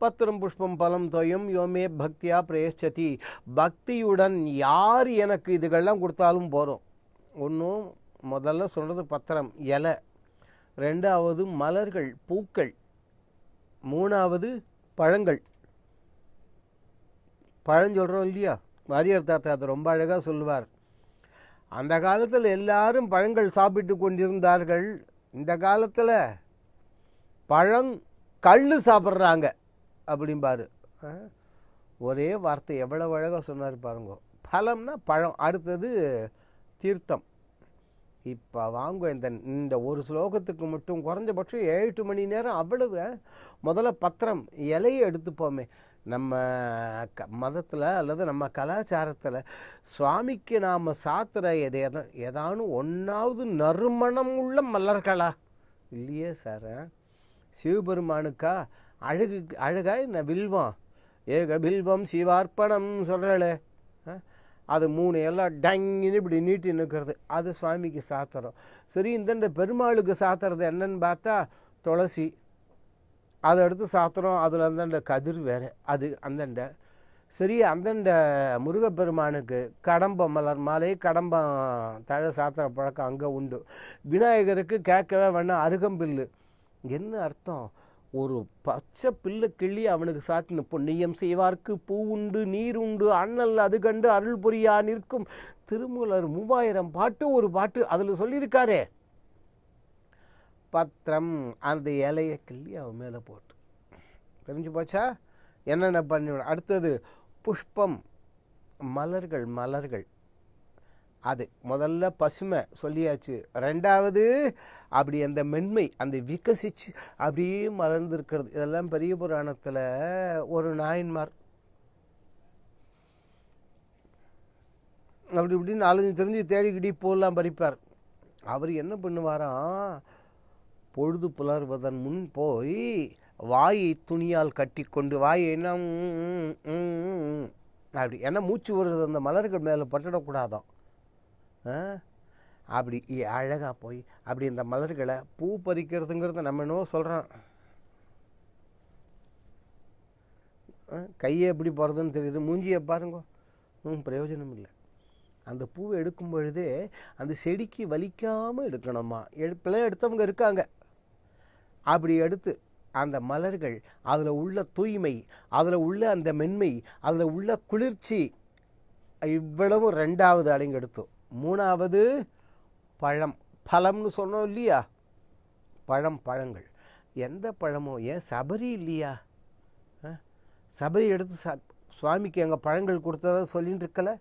பத்திரம் புஷ்பம் பலம் தோயம் யோமே பக்தியா பிரயச்சதி. பக்தியுடன் யார் எனக்கு இதுகள்லாம் கொடுத்தாலும் போதும். ஒன்றும் முதல்ல சொல்கிறது பத்திரம் இலை, 2வது மலர்கள் பூக்கள், 3வது பழங்கள். பழம் சொல்கிறோம் இல்லையா, வாரியார் தாத்தா அதை ரொம்ப அழகாக சொல்லுவார். அந்த காலத்தில் எல்லாரும் பழங்கள் சாப்பிட்டு கொண்டிருந்தார்கள். இந்த காலத்தில் கல் சாப்பிட்றாங்க அப்படிம்பாரு. ஒரே வார்த்தை எவ்வளவு அழகாக சொன்னார் பாருங்க. பழம்னா பழம், அடுத்தது தீர்த்தம். இப்போ வாங்க இந்த ஒரு ஸ்லோகத்துக்கு மட்டும் குறைஞ்சபட்சம் 7-8 மணி நேரம் அவ்வளவு. முதல்ல பத்திரம் இலையை எடுத்துப்போமே. நம்ம மதத்தில் அல்லது நம்ம கலாச்சாரத்தில் சுவாமிக்கு நாம் சாத்துற ஏதானும் ஒன்றாவது நறுமணம் உள்ள மலர்களா இல்லையே சார். சிவபெருமானுக்கா அழகா என்ன வில்வம், ஏக வில்வம் சிவார்ப்பணம் சொல்கிறாளே, அது 3 எல்லாம் டங்கின்னு இப்படி நீட்டி நிற்கிறது, அது சுவாமிக்கு சாத்துறோம். சரி, இந்த பெருமாளுக்கு சாத்துறது என்னன்னு பார்த்தா துளசி, அதை எடுத்து சாத்துறோம். அதில் அந்தண்ட கதிர் வேறு, அது அந்தண்ட. சரி, அந்தண்ட முருகப்பெருமானுக்கு கடம்பம் மலர் மாலை, கடம்பம் தழை சாத்துற பழக்கம் அங்கே உண்டு. விநாயகருக்கு கேட்கவே வேணாம் அருகம்பில்லு. என்ன அர்த்தம்? ஒரு பச்சை பிள்ளை கிள்ளி அவனுக்கு சாத்தின பொன்னியம் செய்வார்க்கு பூ உண்டு நீர் உண்டு அண்ணல் அது கண்டு அருள் புரியா நிற்கும் திருமூலர் 3000 பாட்டு ஒரு பாட்டு அதில் சொல்லியிருக்காரே. பத்திரம், அந்த இலையை கிள்ளி அவன் மேலே போட்டு தெரிஞ்சு போச்சா என்னென்ன பண்ணி. அடுத்தது புஷ்பம், மலர்கள். அது முதல்ல பசுமை சொல்லியாச்சு. 2வது அப்படி அந்த மென்மை, அந்த விகசிச்சு அப்படியே மலர்ந்துருக்கிறது. இதெல்லாம் பெரிய புராணத்தில் ஒரு நாயன்மார் அப்படி இப்படின்னு 4 தெரிஞ்சு தேடிக்கிட்டி பூலாம் பறிப்பார். அவர் என்ன பண்ணுவாராம், பொழுது புலர்வதன் முன் போய் வாயை துணியால் கட்டி கொண்டு, வாயை என்ன அப்படி ஏன்னா மூச்சு வருது அந்த மலர்கள் மேலே பட்டுடக்கூடாதான், அப்படி அழகாக போய் அப்படி இந்த மலர்களை பூ பறிக்கிறதுங்கிறத நம்ம என்னவோ சொல்கிறோம். கையை எப்படி போகிறதுன்னு தெரியுது, மூஞ்சியை பாருங்க, பிரயோஜனம் இல்லை. அந்த பூவை எடுக்கும் பொழுதே அந்த செடிக்கு வலிக்காமல் எடுக்கணுமா. பிள்ளை எடுத்தவங்க இருக்காங்க. அப்படி எடுத்து அந்த மலர்கள், அதில் உள்ள தூய்மை, அதில் உள்ள அந்த மென்மை, அதில் உள்ள குளிர்ச்சி, இவ்வளவு 2வது அடங்கெடுத்தோம். 3வது பழம்னு சொன்னோம் இல்லையா, பழங்கள். எந்த பழமோ, ஏன் சபரி இல்லையா, சபரி எடுத்து சுவாமிக்கு எங்கள் பழங்கள் கொடுத்ததை சொல்லின்னு இருக்கல.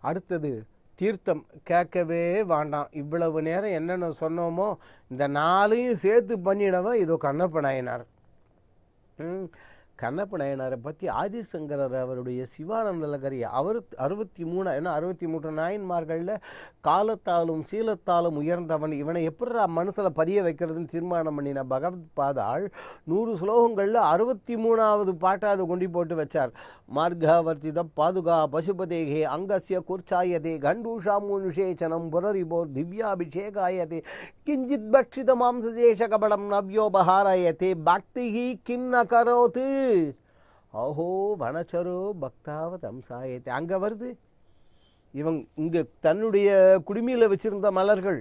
அடுத்தது தீர்த்தம், கேட்கவே வேண்டாம். இவ்வளவு நேரம் என்னென்ன சொன்னோமோ இந்த 4ஐயும் சேர்த்து பண்ணிடவன் இதோ கண்ணப்ப நாயனார். கண்ணப்ப நாயனாரை பற்றி ஆதிசங்கரர் அவருடைய சிவானந்த லகரி அவர் 63 ஏன்னா 63 நாயன்மார்களில் காலத்தாலும் சீலத்தாலும் உயர்ந்தவன். இவனை எப்படி மனசில் பதிய வைக்கிறதுன்னு தீர்மானம் பண்ணின பகவத் பாதாள் 100 ஸ்லோகங்களில் 63வது பாட்டாவது கொண்டு போட்டு வச்சார். மார்கவர்த்தித பாதுகா பசுபதேகே அங்கஸ்ய குர்ச்சாயதே கண்டூஷாமுனுஷேச்சனம் புரரிபோர் திவ்யாபிஷேகாயதே கிஞ்சித் பக்ஷித மாம்சதேஷ கபடம் நவ்யோபஹாராயதே பக்திஹி கிம் ந கரோது அஹோ வனச்சரோ பக்தாவதம் சாயத்தே. அங்கே வருது. இவன் இங்கே தன்னுடைய குடுமியில் வச்சிருந்த மலர்கள்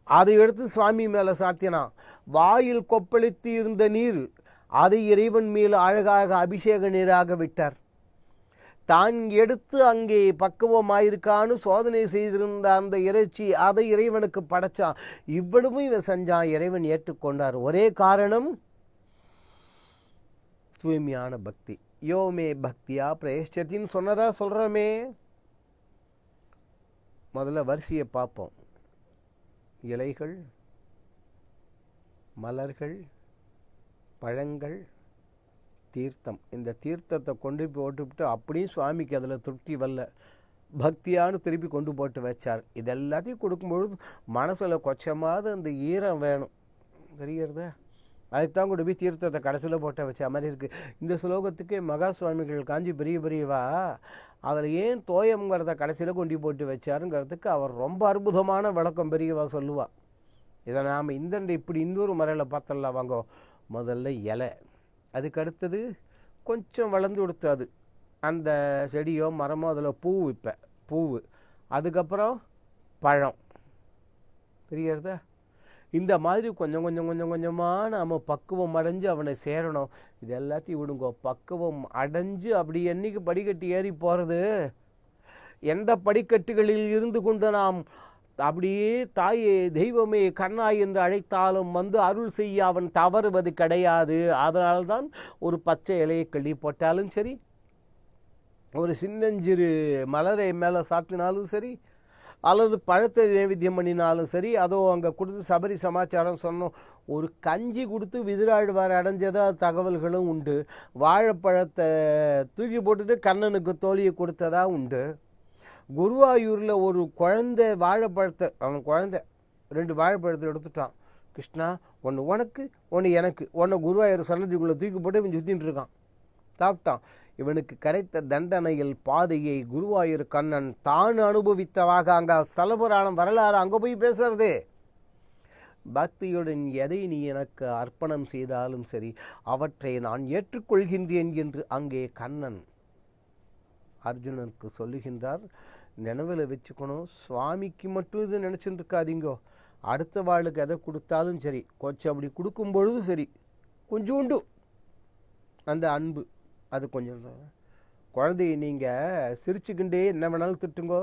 அதை எடுத்து சுவாமி மேலே சாத்தினான். வாயில் கொப்பளித்து இருந்த நீர் அதை இறைவன் மேல் அழகாக அபிஷேக நீராக விட்டார். தான் எடுத்து அங்கே பக்குவமாயிருக்கான்னு சோதனை செய்திருந்த அந்த இறைச்சி அதை இறைவனுக்கு படைச்சான். இவ்வளவும் இவன் செஞ்சான், இறைவன் ஏற்றுக்கொண்டார். ஒரே காரணம் தூய்மையான பக்தி. யோமே பக்தியா பிரேஷ்டத்தின்னு சொன்னதா சொல்கிறோமே. முதல்ல வரிசையை பார்ப்போம். இலைகள், மலர்கள், பழங்கள், தீர்த்தம். இந்த தீர்த்தத்தை கொண்டு போட்டுவிட்டு அப்படியும் சுவாமிக்கு அதில் திருப்தி வரல, பக்தியானு திருப்பி கொண்டு போட்டு வச்சார். இதெல்லாத்தையும் கொடுக்கும்பொழுது மனசில் கொச்சமாவது அந்த ஈரம் வேணும், தெரிகிறதா? அதுக்குத்தான் கொண்டு போய் தீர்த்தத்தை கடைசியில் போட்ட வச்ச மாதிரி இருக்குது. இந்த ஸ்லோகத்துக்கே மகா சுவாமிகள் காஞ்சி பெரியவா அதில் ஏன் தோயம்ங்கிறத கடைசியில் கொண்டு போட்டு வச்சாருங்கிறதுக்கு அவர் ரொம்ப அற்புதமான விளக்கம் பெரியவா சொல்லுவாள். இதை நாம் இப்படி இன்னொரு முறையில் பார்த்தலாம் வாங்க. முதல்ல இலை, அதுக்கு அடுத்தது கொஞ்சம் வளர்ந்து கொடுத்தாது அந்த செடியோ மரமோ, அதில் பூவு, அதுக்கப்புறம் பழம், தெரிகிறதா? இந்த மாதிரி கொஞ்சம் கொஞ்சம் கொஞ்சம் கொஞ்சமாக நாம் பக்குவம் அடைஞ்சு அவனை சேரணும். இது எல்லாத்தையும் விடுங்கோ. பக்குவம் அடைஞ்சு அப்படி என்னைக்கு படிக்கட்டு ஏறி போகிறது, எந்த படிக்கட்டுகளில் இருந்து கொண்டு நாம் அப்படியே தாயே தெய்வமே கண்ணாய் என்று அழைத்தாலும் வந்து அருள் செய்ய அவன் தவறுவது கிடையாது. அதனால்தான் ஒரு பச்சை இலையை கிள்ளி போட்டாலும் சரி, ஒரு சின்னஞ்சிறு மலரை மேலே சாத்தினாலும் சரி, அல்லது பழத்தை நைவேத்தியம் பண்ணினாலும் சரி, அதோ அங்கே கொடுத்து சபரி சமாச்சாரம் சொன்னோம், ஒரு கஞ்சி கொடுத்து விதிராழ்வார் அடைஞ்சதா தகவல்களும் உண்டு. வாழைப்பழத்தை தூக்கி போட்டுட்டு கண்ணனுக்கு தோழியை கொடுத்ததா உண்டு. குருவாயூரில் ஒரு குழந்தை வாழைப்பழத்தை, அவன் குழந்தை 2 வாழைப்பழத்தை எடுத்துட்டான். கிருஷ்ணா, ஒன்று உனக்கு ஒன்று எனக்கு, ஒன்று குருவாயூர் சன்னதிக்குள்ளே தூக்கி போட்டு இவன் சுற்றின்னு இருக்கான். சாப்பிட்டான். இவனுக்கு கிடைத்த தண்டனையில் பாதையை குருவாயூர் கண்ணன் தான் அனுபவித்தவாக அங்கே ஸ்தலபுராணம் வரலாறு அங்கே போய் பேசுறது. பக்தியுடன் எதை நீ எனக்கு அர்ப்பணம் செய்தாலும் சரி, அவற்றை நான் ஏற்றுக்கொள்கின்றேன் என்று அங்கே கண்ணன் அர்ஜுனனுக்கு சொல்லுகின்றார். நினைவில் வச்சுக்கணும், சுவாமிக்கு மட்டும் இது நினச்சிட்டு இருக்காதீங்கோ. அடுத்த வாளுக்கு எதை கொடுத்தாலும் சரி, கொஞ்சம் அப்படி கொடுக்கும் பொழுது சரி, கொஞ்சோண்டு அந்த அன்பு, அது கொஞ்சம் குழந்தைய நீங்கள் சிரிச்சுக்கிண்டே என்ன வேணாலும் திட்டுங்கோ,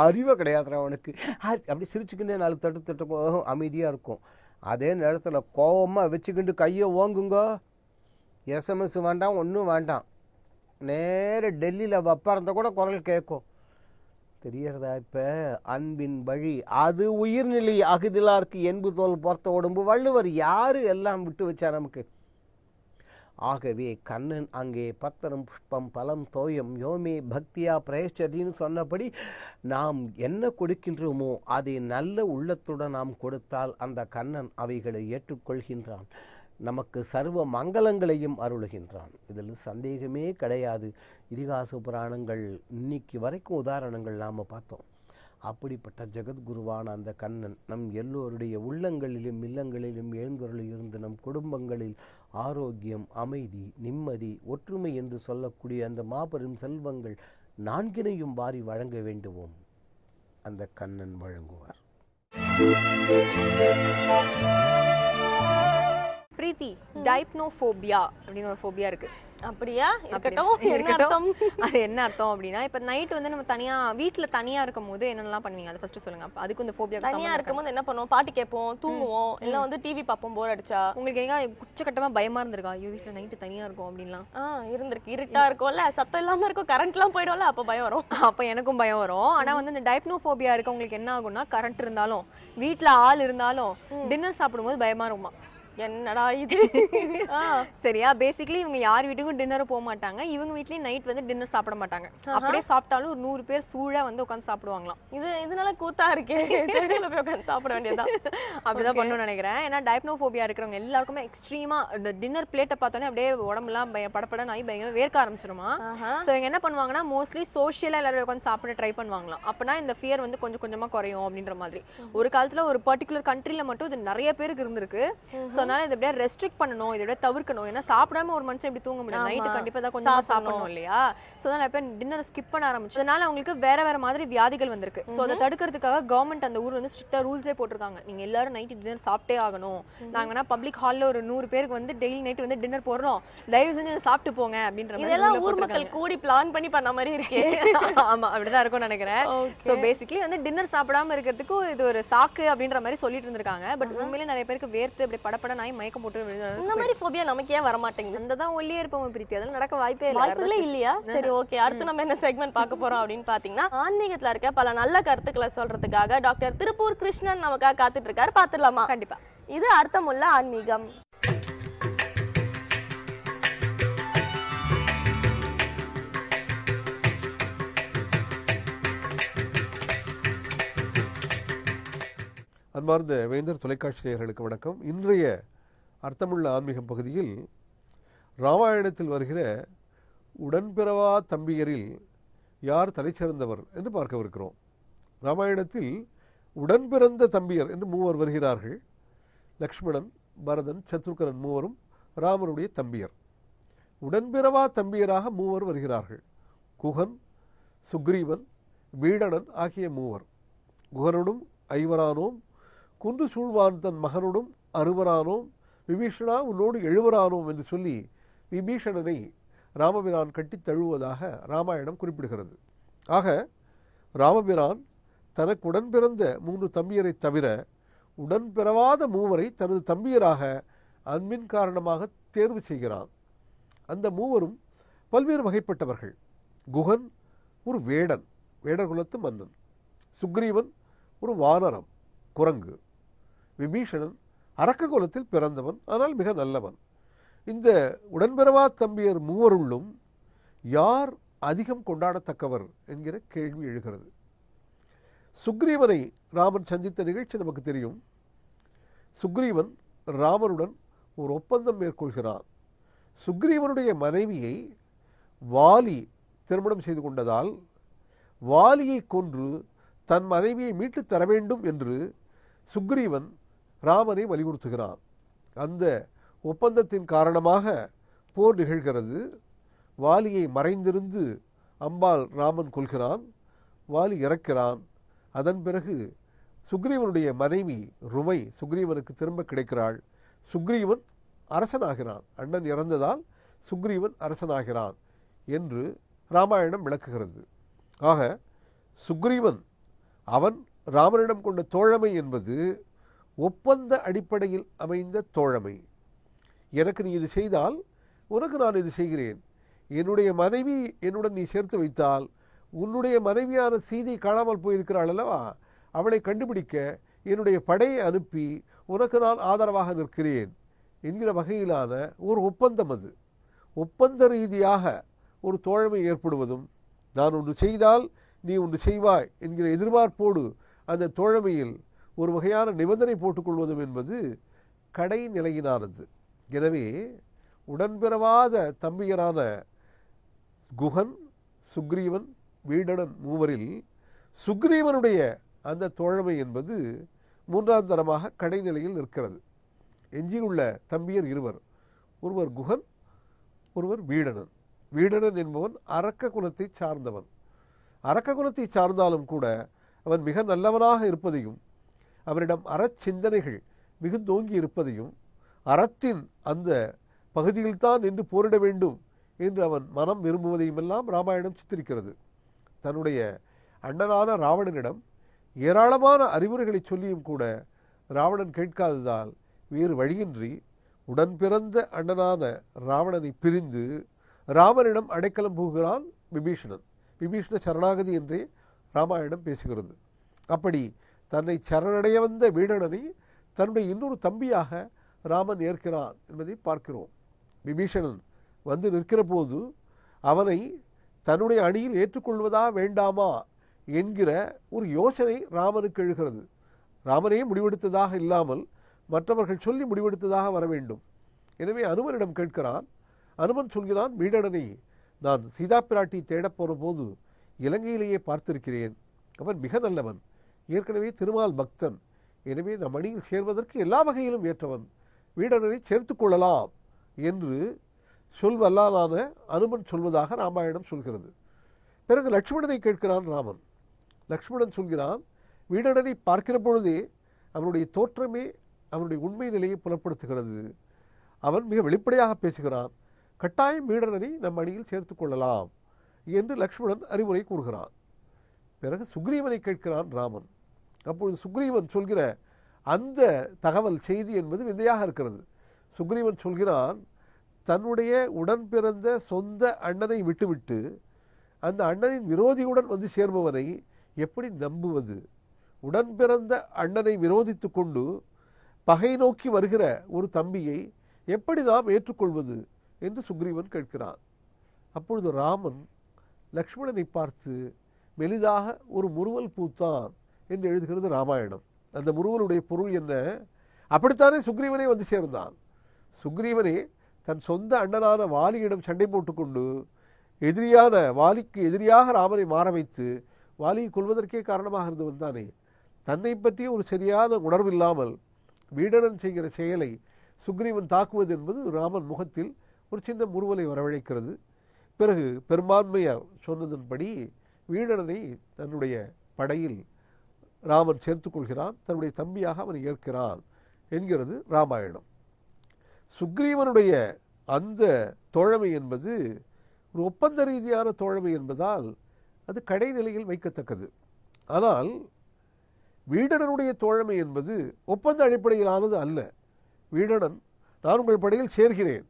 அறிவை கிடையாதுடா அவனுக்கு. அப்படி சிரிச்சுக்கிண்டே 4 தட்டு திட்டுங்கோ, அமைதியாக இருக்கும். அதே நேரத்தில் கோபமாக வச்சுக்கிண்டு கையை ஓங்குங்கோ, எஸ்எம்எஸ் வேண்டாம், ஒன்றும் வேண்டாம், நேர டெல்லியில் வப்பார்ந்த கூட குரல் கேட்கும். தெரியறதா? இப்போ அன்பின் வழி அது உயிர்நிலை அகுதிலாருக்கு என்பு தோல் பொறுத்த உடம்பு வள்ளுவர் யார் எல்லாம் விட்டு வச்சா நமக்கு. ஆகவே கண்ணன் அங்கே பத்திரம் புஷ்பம் பலம் தோயம் யோமே பக்தியா பிரயச்சதின்னு சொன்னபடி நாம் என்ன கொடுக்கின்றோமோ அதை நல்ல உள்ளத்துடன் நாம் கொடுத்தால் அந்த கண்ணன் அவைகளை ஏற்றுக்கொள்கின்றான். நமக்கு சர்வ மங்களங்களையும் அருளுகின்றான். இதில் சந்தேகமே கிடையாது. இதிகாச புராணங்கள் இன்னைக்கு வரைக்கும் உதாரணங்கள் நாம் பார்த்தோம். அப்படிப்பட்ட ஜெகத்குருவான அந்த கண்ணன் நம் எல்லோருடைய உள்ளங்களிலும் இல்லங்களிலும் எழுந்தருளி இருந்து நம் குடும்பங்களில் ஆரோக்கியம், அமைதி, நிம்மதி, ஒற்றுமை என்று சொல்லக்கூடிய அந்த மாபெரும் செல்வங்கள் 4னையும் வாரி வழங்க வேண்டுவோம். அந்த கண்ணன் வழங்குவார். பிரீத்தி, டைப்னோஃபோபியா அப்படின்னு ஒரு ஃபோபியா இருக்கு. அப்படியா? இருக்கட்டும். அது என்ன அர்த்தம் அப்படின்னா, இப்ப நைட் வந்து நம்ம தனியா வீட்டுல தனியா இருக்கும் போது என்னெல்லாம் பண்ணுவீங்க, அதை ஃபர்ஸ்ட் சொல்லுங்க. அதுக்கு இந்த ஃபோபியா தனியா இருக்கும்போது என்ன பண்ணுவோம்? பாட்டு கேட்போம், தூங்குவோம், இல்ல வந்து டிவி பார்ப்போம் போர் அடிச்சா. உங்களுக்கு எங்க உச்சக்கட்டமா பயமா இருந்திருக்கா, ஐயோ வீட்டுல நைட்டு தனியா இருக்கும் அப்படின்லாம்? இருந்திருக்கு. இருட்டா இருக்கும்ல, சத்தம் இல்லாம இருக்கும், கரண்ட் எல்லாம் போயிடும்ல, அப்ப பயம் வரும். அப்ப எனக்கும் பயம் வரும். ஆனா வந்து இந்த டைப்னோஃபோபியா இருக்கவங்களுக்கு என்ன ஆகும்னா, கரண்ட் இருந்தாலும் வீட்டுல ஆள் இருந்தாலும் டின்னர் சாப்பிடும்போது பயமா இருக்குமா. என்னடா இது? சரியா? பேசிக்கலி இவங்க யார் வீட்டுக்கும் டின்னரும் போக மாட்டாங்க. இவங்க வீட்லயும் நைட் வந்து டின்னர் சாப்பிட மாட்டாங்க. அப்படியே சாப்பிட்டாலும் ஒரு 100 பேர் சூழ வந்து உட்காந்து சாப்பிடுவாங்களாம். இதனால கூத்தா இருக்கே, தெருவுல போய் உட்காந்து சாப்பிட வேண்டியதான். அப்படிதான் பண்ணணும்னு நினைக்கிறேன். ஏன்னா டைப்னோஃபோபியா இருக்கிறவங்க எல்லாருக்குமே எக்ஸ்ட்ரீமா இந்த டின்னர் பிளேட்டை பார்த்தோன்னே அப்படியே உடம்புலாம் படப்படன்னு ஆகி பயங்கர வேர்க்க ஆரம்பிச்சிருமா. ஸோ இவங்க என்ன பண்ணுவாங்கன்னா, மோஸ்ட்லி சோஷியலா எல்லாரும் உட்காந்து சாப்பிட ட்ரை பண்ணுவாங்களாம். அப்பனா இந்த ஃபியர் வந்து கொஞ்சம் கொஞ்சமா குறையும் அப்படின்ற மாதிரி. ஒரு காலத்துல ஒரு பர்டிகுலர் கண்ட்ரில மட்டும் இது நிறைய பேருக்கு இருந்திருக்கு. அதனால இதை எப்படியா ரெஸ்ட்ரிக்ட் பண்ணணும், இதை தவிர்க்கணும். ஏன்னா சாப்பிடாம ஒரு மனுஷன் இப்படி தூங்க முடியும், நைட்டு கண்டிப்பா தான் கொஞ்சம் சாப்பிடணும் இல்லையா. ஸோ அதனால இப்போ டின்னர் ஸ்கிப் பண்ண ஆரம்பிச்சு. அதனால அவங்களுக்கு வேற வேற மாதிரி வியாதிகள் வந்திருக்கு. ஸோ அதை தடுக்கிறதுக்காக கவர்மெண்ட் அந்த ஊர் வந்து ஸ்ட்ரிக்டா ரூல்ஸே போட்டிருக்காங்க. நீங்க எல்லாரும் நைட்டு டின்னர் சாப்பிட்டே ஆகணும். நாங்க வேணா பப்ளிக் ஹால்ல ஒரு 100 பேருக்கு வந்து டெய்லி நைட் வந்து டின்னர் போடுறோம், தயவு செஞ்சு சாப்பிட்டு போங்க அப்படின்ற மாதிரி. இதெல்லாம் ஊர் மக்கள் கூடி பிளான் பண்ணி பண்ண மாதிரி இருக்கு. ஆமா, அப்படிதான் இருக்கும்னு நினைக்கிறேன். ஸோ பேசிக்கலி வந்து டின்னர் சாப்பிடாம இருக்கிறதுக்கு இது ஒரு சாக்கு அப்படின்ற மாதிரி சொல்லிட்டு இருந்திருக்காங்க. பட் உண்மையிலே நிறைய பேருக்கு வேர்த்து அப்படி படப்பட நாய் மயக்கம் போட்டு இந்த மாதிரி ஃபோபியா நமக்கு ஏன் வர மாட்டேங்குது? அந்த தான் ஒல்லியே இருப்பவங்க பிரீத்தி, அதெல்லாம் நடக்க வாய்ப்பே இல்லையா? சரி, ஓகே. அடுத்து நம்ம என்ன செக்மெண்ட் பார்க்க போறோம் அப்படின்னு பாத்தீங்கன்னா, ஆன்மீகத்துல இருக்க பல நல்ல கருத்துக்களை சொல்றதுக்காக டாக்டர் திருப்பூர் கிருஷ்ணன் நமக்காக காத்துட்டு இருக்காரு. பாத்துடலாமா? கண்டிப்பா. இது அர்த்தமுள்ள ஆன்மீகம். அன்பார்ந்த வேந்தர் தொலைக்காட்சி நேயர்களுக்கு வணக்கம். இன்றைய அர்த்தமுள்ள ஆன்மீகம் பகுதியில் ராமாயணத்தில் வருகிற உடன்பிறவா தம்பியரில் யார் தலைச்சிறந்தவர் என்று பார்க்கவிருக்கிறோம். ராமாயணத்தில் உடன்பிறந்த தம்பியர் என்று 3 வருகிறார்கள். லக்ஷ்மணன், பரதன், சத்ருகனன் 3 ராமனுடைய தம்பியர். உடன்பிறவா தம்பியராக 3 வருகிறார்கள். குகன், சுக்ரீவன், வீடணன் ஆகிய 3. குகனுடும் ஐவரானோம், குன்று சூழ்வான் தன் மகனோடும் அறுவரானோம், விபீஷணா உன்னோடு எழுவரானோம் என்று சொல்லி விபீஷணனை ராமபிரான் கட்டித் தழுவுவதாக ராமாயணம் குறிப்பிடுகிறது. ஆக ராமபிரான் தனக்கு உடன் பிறந்த 3 தம்பியரை தவிர உடன் பிறவாத 3வரை தனது தம்பியராக அன்பின் காரணமாக தேர்வு செய்கிறான். அந்த 3வரும் பல்வேறு வகைப்பட்டவர்கள். குகன் ஒரு வேடன், வேடகுலத்து மன்னன். சுக்ரீவன் ஒரு வானரம், குரங்கு. விபீஷணன் அரக்க குலத்தில் பிறந்தவன், ஆனால் மிக நல்லவன். இந்த உடன்பிறவா தம்பியர் 3வருள்ளும் யார் அதிகம் கொண்டாடத்தக்கவர் என்கிற கேள்வி எழுகிறது. சுக்ரீவனை ராமன் சந்தித்த நிகழ்ச்சி நமக்கு தெரியும். சுக்ரீவன் ராமனுடன் ஒரு ஒப்பந்தம் மேற்கொள்கிறான். சுக்ரீவனுடைய மனைவியை வாலி திருமணம் செய்து கொண்டதால் வாலியை கொன்று தன் மனைவியை மீட்டு தர வேண்டும் என்று சுக்ரீவன் ராமனை வலியுறுத்துகிறான். அந்த ஒப்பந்தத்தின் காரணமாக போர் நிகழ்கிறது. வாலியை மறைந்திருந்து அம்பாள் ராமன் கொல்கிறான். வாலி இறக்கிறான். அதன் பிறகு சுக்ரீவனுடைய மனைவி ருமை சுக்ரீவனுக்கு திரும்ப கிடைக்கிறாள். சுக்ரீவன் அரசனாகிறான். அண்ணன் இறந்ததால் சுக்ரீவன் அரசனாகிறான் என்று ராமாயணம் விளக்குகிறது. ஆக சுக்ரீவன் அவன் ராமனிடம் கொண்ட தோழமை என்பது ஒப்பந்த அடிப்படையில் அமைந்த தோழமை. எனக்கு நீ இது செய்தால் உனக்கு நான் இது செய்கிறேன். என்னுடைய மனைவி என்னுடன் நீ சேர்த்து வைத்தால் உன்னுடைய மனைவியான சீதை காணாமல் போயிருக்கிறாள் அல்லவா, அவளை கண்டுபிடிக்க என்னுடைய படையை அனுப்பி உனக்கு நான் ஆதரவாக நிற்கிறேன் என்கிற வகையிலான ஒரு ஒப்பந்தம். அது ஒப்பந்த ரீதியாக ஒரு தோழமை ஏற்படுவதும், நான் ஒன்று செய்தால் நீ ஒன்று செய்வாய் என்கிற எதிர்பார்ப்போடு அந்த தோழமையில் ஒரு வகையான நிபந்தனை போட்டுக்கொள்வதும் என்பது கடைநிலையினானது. எனவே உடன்பிறவாத தம்பியரான குகன், சுக்ரீவன், வீடணன் 3வரில் சுக்ரீவனுடைய அந்த தோழமை என்பது 3ஆம் தரமாக கடைநிலையில் நிற்கிறது. எஞ்சியுள்ள தம்பியர் 2, ஒருவர் குகன், ஒருவர் வீடணன். வீடணன் என்பவன் அரக்க குலத்தை சார்ந்தவன். அரக்க குலத்தை சார்ந்தாலும் கூட அவன் மிக நல்லவனாக இருப்பதையும் அவரிடம் அறச்சிந்தனைகள் மிகுந்தோங்கி இருப்பதையும் அறத்தின் அந்த பகுதியில்தான் நின்று போரிட வேண்டும் என்று அவன் மனம் விரும்புவதையும் எல்லாம் ராமாயணம் சித்தரிக்கிறது. தன்னுடைய அண்ணனான ராவணனிடம் ஏராளமான அறிவுரைகளை சொல்லியும் கூட ராவணன் கேட்காததால் வேறு வழியின்றி உடன் பிறந்த அண்ணனான ராவணனை பிரிந்து ராமனிடம் அடைக்கலம் புகுகிறான் விபீஷணன். விபீஷண சரணாகதி என்றே ராமாயணம் பேசுகிறது. அப்படி தன்னை சரணடைய வந்த வீடணனை தன்னுடைய இன்னொரு தம்பியாக ராமன் ஏற்கிறான் என்பதை பார்க்கிறோம். விபீஷணன் வந்து நிற்கிற போது அவனை தன்னுடைய அணியில் ஏற்றுக்கொள்வதா வேண்டாமா என்கிற ஒரு யோசனை ராமனுக்கு எழுகிறது. ராமனே முடிவெடுத்ததாக இல்லாமல் மற்றவர்கள் சொல்லி முடிவெடுத்ததாக வர வேண்டும். எனவே அனுமனிடம் கேட்கிறான். அனுமன் சொல்கிறான், வீடணனை நான் சீதா பிராட்டி தேடப்போகிற போது இலங்கையிலேயே பார்த்திருக்கிறேன். அவன் மிக நல்லவன், ஏற்கனவே திருமால் பக்தன். எனவே நம் அணியில் சேர்வதற்கு எல்லா வகையிலும் ஏற்றவன். வீடணனை சேர்த்து கொள்ளலாம் என்று சொல்வல்லான அனுமன் சொல்வதாக ராமாயணம் சொல்கிறது. பிறகு லட்சுமணனை கேட்கிறான் ராமன். லட்சுமணன் சொல்கிறான், வீடணனை பார்க்கிற பொழுதே அவனுடைய தோற்றமே அவனுடைய உண்மை நிலையை புலப்படுத்துகிறது. அவன் மிக வெளிப்படையாக பேசுகிறான். கட்டாயம் வீடணனை நம் அணியில் சேர்த்து கொள்ளலாம் என்று லக்ஷ்மணன் அறிவுரை கூறுகிறான். பிறகு சுக்ரீவனை கேட்கிறான் ராமன். அப்பொழுது சுக்ரீவன் சொல்கிற அந்த தகவல் செய்தி என்பது விந்தையாக இருக்கிறது. சுக்ரீவன் சொல்கிறான், தன்னுடைய உடன் பிறந்த சொந்த அண்ணனை விட்டுவிட்டு அந்த அண்ணனின் விரோதியுடன் வந்து சேர்பவனை எப்படி நம்புவது? உடன் பிறந்த அண்ணனை விரோதித்து கொண்டு பகை நோக்கி வருகிற ஒரு தம்பியை எப்படி நாம் ஏற்றுக்கொள்வது என்று சுக்ரீவன் கேட்கிறான். அப்பொழுது ராமன் லக்ஷ்மணனை பார்த்து மெலிதாக ஒரு முறுவல் பூத்தான் என்று எழுதுகிறது ராமாயணம். அந்த முறுவலுடைய பொருள் என்ன? அப்படித்தானே சுக்ரீவனே வந்து சேர்ந்தான். சுக்ரீவனே தன் சொந்த அண்ணனான வாலியிடம் சண்டை போட்டுக்கொண்டு எதிரியான வாலிக்கு எதிரியாக ராமனை மாற வைத்து வாலியை கொள்வதற்கே காரணமாக இருந்தவன் தானே. தன்னை பற்றி ஒரு சரியான உணர்வு இல்லாமல் வீடணன் செய்கிற செயலை சுக்ரீவன் தாக்குவது என்பது ராமன் முகத்தில் ஒரு சின்ன முறுவலை வரவழைக்கிறது. பிறகு பெரும்பான்மையார் சொன்னதன்படி வீடணனை தன்னுடைய படையில் ராமன் சேர்த்து கொள்கிறான், தன்னுடைய தம்பியாக அவனை ஏற்கிறான் என்கிறது ராமாயணம். சுக்ரீவனுடைய அந்த தோழமை என்பது ஒரு ஒப்பந்த ரீதியான தோழமை என்பதால் அது கடைநிலையில் வைக்கத்தக்கது. ஆனால் வீடணனுடைய தோழமை என்பது ஒப்பந்த அடிப்படையிலானது அல்ல. வீடணன், நான் உங்கள் படையில் சேர்கிறேன்,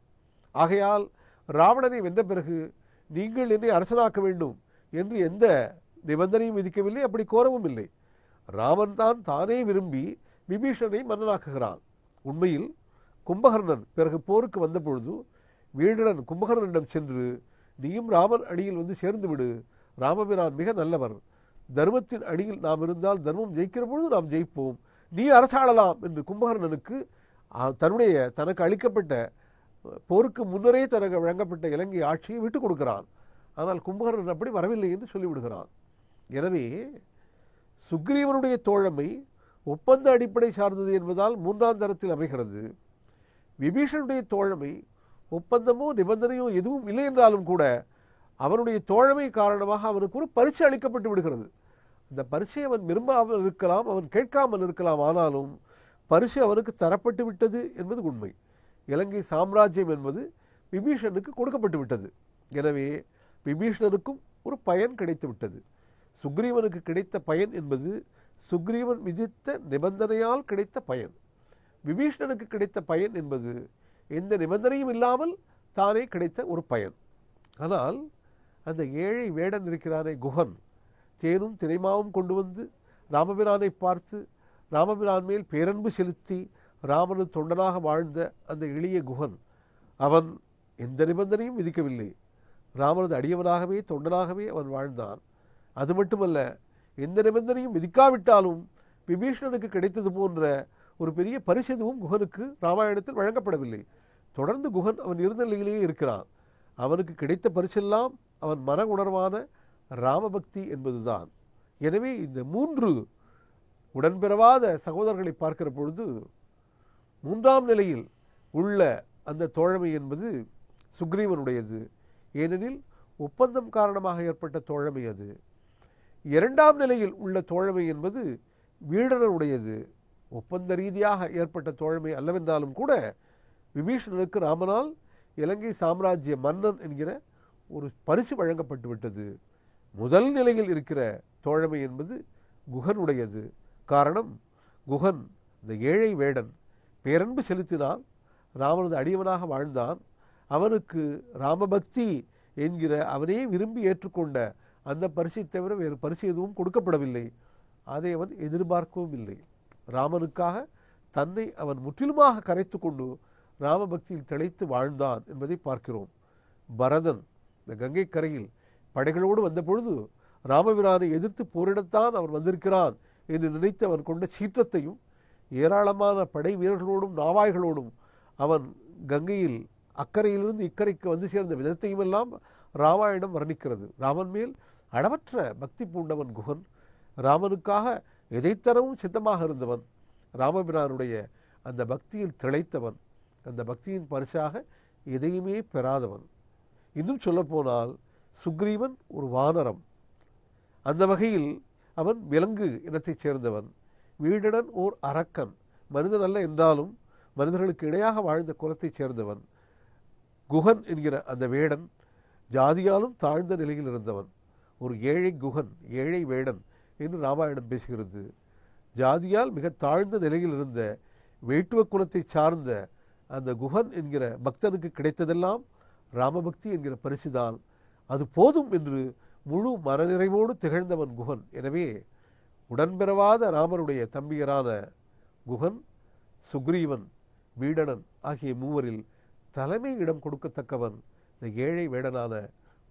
ஆகையால் ராவணனை வென்ற பிறகு நீங்கள் என்னை அரசனாக்க வேண்டும் என்று எந்த நிபந்தனையும் விதிக்கவில்லை, அப்படி கோரவும் இல்லை. ராமன் தான் தானே விரும்பி விபீஷணனை மன்னனாக்குகிறான். உண்மையில் கும்பகர்ணன் பிறகு போருக்கு வந்த பொழுது வீடணன் கும்பகர்ணனிடம் சென்று, நீயும் ராமன் அணியில் வந்து சேர்ந்து விடு, ராமபிரான் மிக நல்லவர், தர்மத்தின் அணியில் நாம் இருந்தால் தர்மம் ஜெயிக்கிற பொழுது நாம் ஜெயிப்போம், நீ அரசாளலாம் என்று கும்பகர்ணனுக்கு தனக்கு அளிக்கப்பட்ட போருக்கு முன்னரே தனக்கு வழங்கப்பட்ட இலங்கை ஆட்சியை விட்டுக் கொடுக்கிறான். ஆனால் கும்பகர்ணன் அப்படி வரவில்லை என்று சொல்லிவிடுகிறான். எனவே சுக்ரீவனுடைய தோழமை ஒப்பந்த அடிப்படை சார்ந்தது என்பதால் மூன்றாம் தரத்தில் அமைகிறது. விபீஷனுடைய தோழமை ஒப்பந்தமோ நிபந்தனையோ எதுவும் இல்லை என்றாலும் கூட அவனுடைய தோழமை காரணமாக அவனுக்கு ஒரு பரிசு அளிக்கப்பட்டு விடுகிறது. அந்த பரிசை அவன் விரும்பாமல் இருக்கலாம், அவன் கேட்காமல் இருக்கலாம், ஆனாலும் பரிசு அவனுக்கு தரப்பட்டு விட்டது என்பது உண்மை. இலங்கை சாம்ராஜ்யம் என்பது விபீஷனுக்கு கொடுக்கப்பட்டு விட்டது. எனவே விபீஷணனுக்கும் ஒரு பயன் கிடைத்து விட்டது. சுக்ரீவனுக்கு கிடைத்த பயன் என்பது சுக்ரீவன் விதித்த நிபந்தனையால் கிடைத்த பயன். விபீஷணனுக்கு கிடைத்த பயன் என்பது எந்த நிபந்தனையும் இல்லாமல் தானே கிடைத்த ஒரு பயன். ஆனால் அந்த ஏழை வேடன் இருக்கிறானே குஹன், தேனும் திரைமாவும் கொண்டு வந்து ராமபிரானை பார்த்து ராமபிரான் மேல் பேரன்பு செலுத்தி ராமனது தொண்டனாக வாழ்ந்த அந்த எளிய குஹன், அவன் எந்த நிபந்தனையும் விதிக்கவில்லை. ராமனது அடியவனாகவே தொண்டனாகவே அவன் வாழ்ந்தான். அது மட்டுமல்ல, எந்த நிபந்தனையும் விதிக்காவிட்டாலும் விபீஷணனுக்கு கிடைத்தது போன்ற ஒரு பெரிய பரிசு எதுவும் குஹனுக்கு ராமாயணத்தில் வழங்கப்படவில்லை. தொடர்ந்து குஹன் அவன் இருந்த நிலையிலேயே இருக்கிறான். அவனுக்கு கிடைத்த பரிசெல்லாம் அவன் மன உணர்வான ராமபக்தி என்பதுதான். எனவே இந்த மூன்று உடன்பிறவாத சகோதரர்களை பார்க்கிற பொழுது மூன்றாம் நிலையில் உள்ள அந்த தோழமை என்பது சுக்ரீவனுடையது. ஏனெனில் ஒப்பந்தம் காரணமாக ஏற்பட்ட தோழமை அது. இரண்டாம் நிலையில் உள்ள தோழமை என்பது வீடணனுடையது. ஒப்பந்த ரீதியாக ஏற்பட்ட தோழமை அல்லவென்றாலும் கூட விபீஷணனுக்கு ராமனால் இலங்கை சாம்ராஜ்ய மன்னன் என்கிற ஒரு பரிசு வழங்கப்பட்டு விட்டது. முதல் நிலையில் இருக்கிற தோழமை என்பது குஹனுடையது. காரணம், குஹன் இந்த ஏழை வேடன் பேரன்பு செலுத்தினான், ராமனது அடியவனாக வாழ்ந்தான். அவனுக்கு ராமபக்தி என்கிற அவனே விரும்பி ஏற்றுக்கொண்ட அந்த பரிசை தவிர வேறு பரிசு எதுவும் கொடுக்கப்படவில்லை. அதை அவன் எதிர்பார்க்கவும் இல்லை. ராமனுக்காக தன்னை அவன் முற்றிலுமாக கரைத்து கொண்டு ராமபக்தியில் திளைத்து வாழ்ந்தான் என்பதை பார்க்கிறோம். பரதன் இந்த கங்கை கரையில் படைகளோடு வந்த பொழுது ராமபிரானை எதிர்த்து போரிடத்தான் அவன் வந்திருக்கிறான் என்று நினைத்து அவன் கொண்ட சீற்றத்தையும் ஏராளமான படை வீரர்களோடும் நாவாய்களோடும் அவன் கங்கையில் அக்கறையிலிருந்து இக்கரைக்கு வந்து சேர்ந்த விதத்தையும் எல்லாம் ராமாயணம் வர்ணிக்கிறது. ராமன் மேல் அளவற்ற பக்தி பூண்டவன் குஹன், ராமனுக்காக எதைத்தரவும் சித்தமாக இருந்தவன், ராமபிரானுடைய அந்த பக்தியில் திளைத்தவன், அந்த பக்தியின் பரிசாக எதையுமே பெறாதவன். இன்னும் சொல்லப்போனால் சுக்ரீவன் ஒரு வானரம், அந்த வகையில் அவன் விலங்கு இனத்தைச் சேர்ந்தவன். வீடணன் ஓர் அரக்கன், மனிதன் அல்ல என்றாலும் மனிதர்களுக்கு இணையாக வாழ்ந்த குலத்தைச் சேர்ந்தவன். குஹன் என்கிற அந்த வேடன் ஜாதியாலும் தாழ்ந்த நிலையில் இருந்தவன். ஒரு ஏழை குஹன், ஏழை வேடன் என்று ராமாயணம் பேசுகிறது. ஜாதியால் மிக தாழ்ந்த நிலையில் இருந்த வேட்டுவ குலத்தை சார்ந்த அந்த குஹன் என்கிற பக்தனுக்கு கிடைத்ததெல்லாம் ராமபக்தி என்கிற பரிசுதான். அது போதும் என்று முழு மனநிறைவோடு திகழ்ந்தவன் குஹன். எனவே உடன்பிறவாத ராமனுடைய தம்பியரான குஹன், சுக்ரீவன், வீடணன் ஆகிய மூவரில் தலைமை இடம் கொடுக்கத்தக்கவன் இந்த ஏழை வேடனான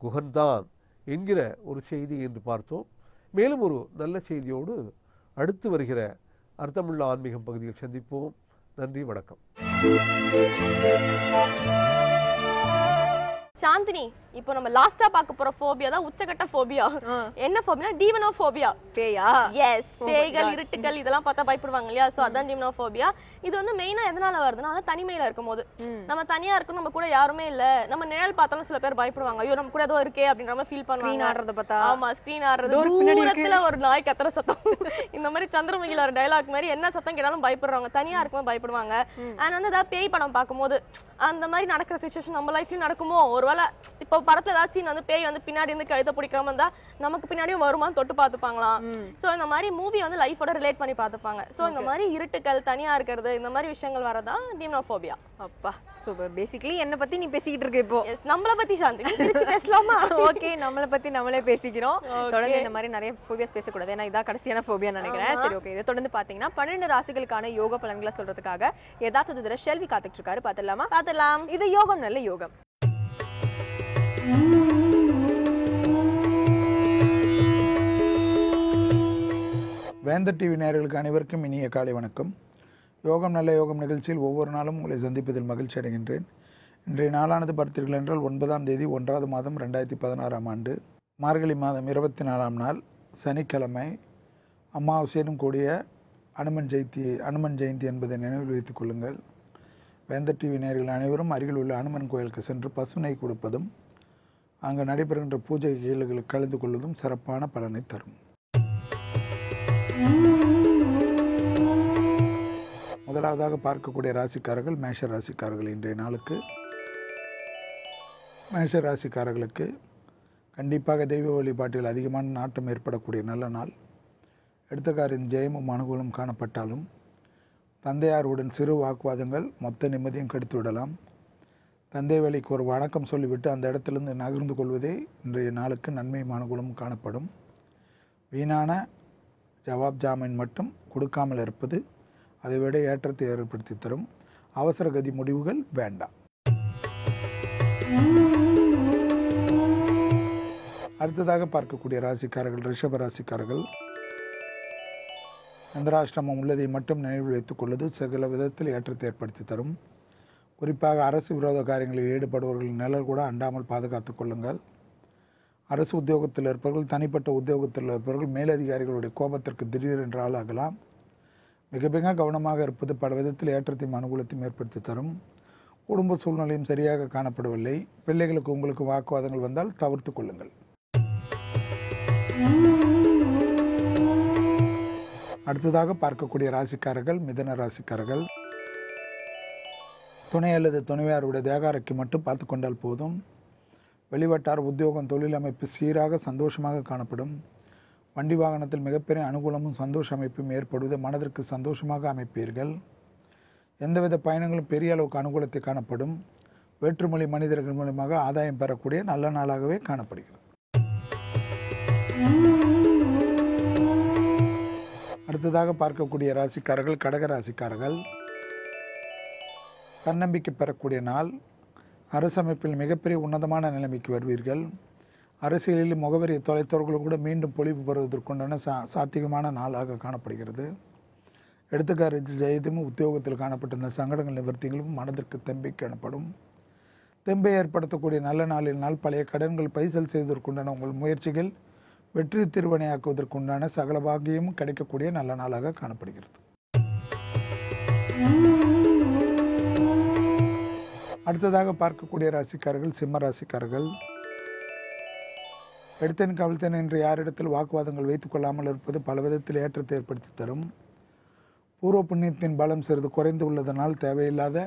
குஹன்தான் என்கிற ஒரு செய்தி என்று பார்த்தோம். மேலும் ஒரு நல்ல செய்தியோடு அடுத்து வருகிற அர்த்தமுள்ள ஆன்மீகம் பகுதியில் சந்திப்போம். நன்றி, வணக்கம். சாந்தினி, இப்போ நம்ம லாஸ்டா பார்க்க போற ஃபோபியா தான் உச்சகட்ட ஃபோபியா. என்ன ஃபோபியா? டீமனோஃபோபியா. பேயா? எஸ், பேய்கள் இருட்டுகள் இதெல்லாம் பார்த்தா பயப்படுவாங்க இல்லையா, சோ அதான் டீமனோஃபோபியா. இது வந்து மெயினா எதனால வருதுன்னா தனிமையில இருக்கும்போது நம்ம தனியா இருக்கணும், நம்ம கூட யாருமே இல்ல, நம்ம நிழல் பார்த்தாலும் சில பேர் பயப்படுவாங்க, ஐயோ நம்ம கூட ஏதோ இருக்கே அப்படின்ற மாதிரி ஃபீல் பண்ணுவாங்க. ஆடுறத பார்த்தா. ஆமா, ஸ்கிரீன் ஆடுறது, தூரத்துல ஒரு நாய் கத்துற சத்தம், இந்த மாதிரி சந்திரமுகில ஒரு டயலாக் மாதிரி என்ன சத்தம் கேட்டாலும் பயப்படுறாங்க, தனியா இருக்கும்போது பயப்படுவாங்க. அண்ட் வந்து ஏதாவது பேய் படம் பார்க்கும்போது அந்த மாதிரி நடக்கிற சிச்சுவேஷன் நம்ம லைஃப்லயும் நடக்குமோ, ஒருவேளை இப்போ படத்துல ஏதாவது சீன் வந்து பேய் வந்து பின்னாடி இருந்து கழுத்தை பிடிக்காம இருந்தா நமக்கு பின்னாடியும் வருமானு தொட்டு பார்த்துப்பாங்களாம். சோ இந்த மாதிரி மூவி வந்து லைஃபோட ரிலேட் பண்ணி பார்த்துப்பாங்க. சோ இந்த மாதிரி இருட்டுகள், தனியா இருக்கிறது, இந்த மாதிரி விஷயங்கள் வரதான் டீமனோஃபோபியா. அப்பா, சோ பேசிக்கலி என்ன பத்தி நீ பேசிக்கிட்டு இருக்க இப்போ. எஸ், நம்மள பத்தி சாந்தி திருச்சி பேசலாமா? ஓகே, நம்மள பத்தி நம்மளே பேசிக்கிறோம். தொடர்ந்து இந்த மாதிரி நிறைய ஃபோபியாஸ் பேசக்கூடாது, ஏன்னா இதான் கடைசியான ஃபோபியா நினைக்கிறேன். சரி, ஓகே. இதை தொடர்ந்து பாத்தீங்கன்னா 12 ராசிகளுக்கான யோக பலன்களை சொல்றதுக்காக யதார்த்த ஷெல்வி காத்துட்டு இருக்காரு. பாத்துடலாமா? பாத்துடலாம். இது யோகம் நல்ல யோகம். வேந்தர் டிவி நேயர்களுக்கு அனைவருக்கும் இனிய காலை வணக்கம். யோகம் நல்ல யோகம் நிகழ்ச்சியில் ஒவ்வொரு நாளும் உங்களை சந்திப்பதில் மகிழ்ச்சி அடைகின்றேன். இன்றைய நாளானது பார்த்தீர்கள் என்றால் 9ஆம் தேதி 1வது மாதம் 2016ஆம் ஆண்டு மார்கழி மாதம் 24ஆம் நாள் சனிக்கிழமை, அமாவாசையிலும் கூடிய அனுமன் ஜெயந்தி என்பதை நினைவில் வைத்துக் கொள்ளுங்கள். வேந்தர் டிவி நேயர்கள் அனைவரும் அருகில் உள்ள அனுமன் கோயிலுக்கு சென்று பசுனை கொடுப்பதும் அங்கு நடைபெறுகின்ற பூஜை கீழ்களில் கலந்து கொள்வதும் சிறப்பான பலனை தரும். முதலாவதாக பார்க்கக்கூடிய ராசிக்காரர்கள் மேஷ ராசிக்காரர்கள். இன்றைய நாளுக்கு மேஷ ராசிக்காரர்களுக்கு கண்டிப்பாக தெய்வ வழிபாட்டில் அதிகமான நாட்டம் ஏற்படக்கூடிய நல்ல நாள். எடுத்தக்காரின் ஜெயமும் அனுகூலம் காணப்பட்டாலும் தந்தையாருடன் சிறு வாக்குவாதங்கள் மொத்த நிம்மதியும் கெடுத்து விடலாம். தந்தை வழிக்கு ஒரு வணக்கம் சொல்லிவிட்டு அந்த இடத்திலிருந்து நகர்ந்து கொள்வதே இன்றைய நாளுக்கு நன்மையும் அனுகூலமும் காணப்படும். வீணான ஜவாப் ஜாமீன் மட்டும் கொடுக்காமல் இருப்பது அதைவிட ஏற்றத்தை ஏற்படுத்தி தரும். அவசர கதி முடிவுகள் வேண்டாம். அடுத்ததாக பார்க்கக்கூடிய ராசிக்காரர்கள் ரிஷப ராசிக்காரர்கள். சந்திராஷ்டமம் உள்ளதை மட்டும் நினைவில் வைத்துக் கொள்வது சகல விதத்தில் ஏற்றத்தை ஏற்படுத்தி தரும். குறிப்பாக அரசு விரோத காரியங்களில் ஈடுபடுபவர்களின் நிழல் கூட அண்டாமல் பாதுகாத்துக் கொள்ளுங்கள். அரசு உத்தியோகத்தில் இருப்பவர்கள், தனிப்பட்ட உத்தியோகத்தில் இருப்பவர்கள் மேலதிகாரிகளுடைய கோபத்திற்கு திடீரென்று ஆளாகலாம். மிக மிக கவனமாக இருப்பது பல விதத்தில் ஏற்றத்தையும் அனுகூலத்தையும் ஏற்படுத்தி தரும். குடும்ப சூழ்நிலையும் சரியாக காணப்படவில்லை. பிள்ளைகளுக்கு உங்களுக்கு வாக்குவாதங்கள் வந்தால் தவிர்த்து கொள்ளுங்கள். அடுத்ததாக பார்க்கக்கூடிய ராசிக்காரர்கள் மிதன ராசிக்காரர்கள். துணை அல்லது துணைவியாருடைய தேகாரைக்கு மட்டும் பார்த்து கொண்டால் போதும். வெளிவட்டார உத்தியோகம், தொழில் அமைப்பு சீராக சந்தோஷமாக காணப்படும். வண்டி வாகனத்தில் மிகப்பெரிய அனுகூலமும் சந்தோஷ அமைப்பும் ஏற்படுவது மனதிற்கு சந்தோஷமாக அமைப்பீர்கள். எந்தவித பயணங்களும் பெரிய அளவுக்கு அனுகூலத்தை காணப்படும். வேற்றுமொழி மனிதர்கள் மூலமாக ஆதாயம் பெறக்கூடிய நல்ல நாளாகவே காணப்படுகிறது. அடுத்ததாக பார்க்கக்கூடிய ராசிக்காரர்கள் கடக ராசிக்காரர்கள். தன்னம்பிக்கை பெறக்கூடிய நாள். அரசமைப்பில் மிகப்பெரிய உன்னதமான நிலைமைக்கு வருவீர்கள். அரசியலில் முகவரியை தொலைத்தவர்களும் கூட மீண்டும் பொலிவு பெறுவதற்குண்டான சாத்தியமான நாளாக காணப்படுகிறது. எடுத்துக்காரத்தில் ஜெயதும் உத்தியோகத்தில் காணப்பட்ட சங்கடங்கள் நிவர்த்திகளும் மனதிற்கு தெம்பை காணப்படும். தெம்பை ஏற்படுத்தக்கூடிய நல்ல நாளினால் பழைய கடன்கள் பைசல் செய்வதற்குண்டான உங்கள் முயற்சிகள் வெற்றி திருவனையாக்குவதற்குண்டான சகல பாக்கியமும் கிடைக்கக்கூடிய நல்ல நாளாக காணப்படுகிறது. அடுத்ததாக பார்க்கக்கூடிய ராசிக்காரர்கள் சிம்ம ராசிக்காரர்கள். எடுத்தேன் கவிழ்த்தேன் என்று யாரிடத்தில் வாக்குவாதங்கள் வைத்துக் கொள்ளாமல் இருப்பது பல விதத்தில் ஏற்றத்தை ஏற்படுத்தி தரும். பூர்வ புண்ணியத்தின் பலம் சிறிது குறைந்து உள்ளதனால் தேவையில்லாத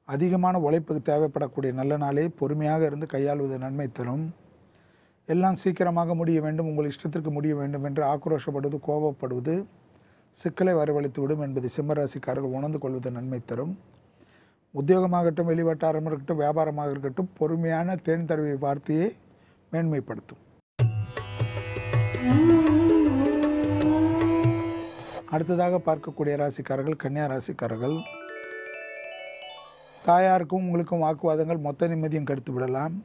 அதிகமான உழைப்புக்கு தேவைப்படக்கூடிய நல்ல நாளே பொறுமையாக இருந்து கையாளுவது நன்மை தரும். எல்லாம் சீக்கிரமாக முடிய வேண்டும், உங்கள் இஷ்டத்திற்கு முடிய வேண்டும் என்று ஆக்ரோஷப்படுவது, கோபப்படுவது சிக்கலை வரவழைத்து விடும் என்பது சிம்மராசிக்காரர்கள் உணர்ந்து கொள்வது நன்மை தரும். உத்தியோகமாகட்டும், வெளிவட்டாரம் இருக்கட்டும், வியாபாரமாக இருக்கட்டும், பொறுமையான தேன் தடவை வார்த்தையை மேன்மைப்படுத்தும். அடுத்ததாக பார்க்கக்கூடிய ராசிக்காரர்கள் கன்னியா ராசிக்காரர்கள். தாயாருக்கும் உங்களுக்கும் வாக்குவாதங்கள் மொத்த நிம்மதியும் கெடுத்து விடலாம்.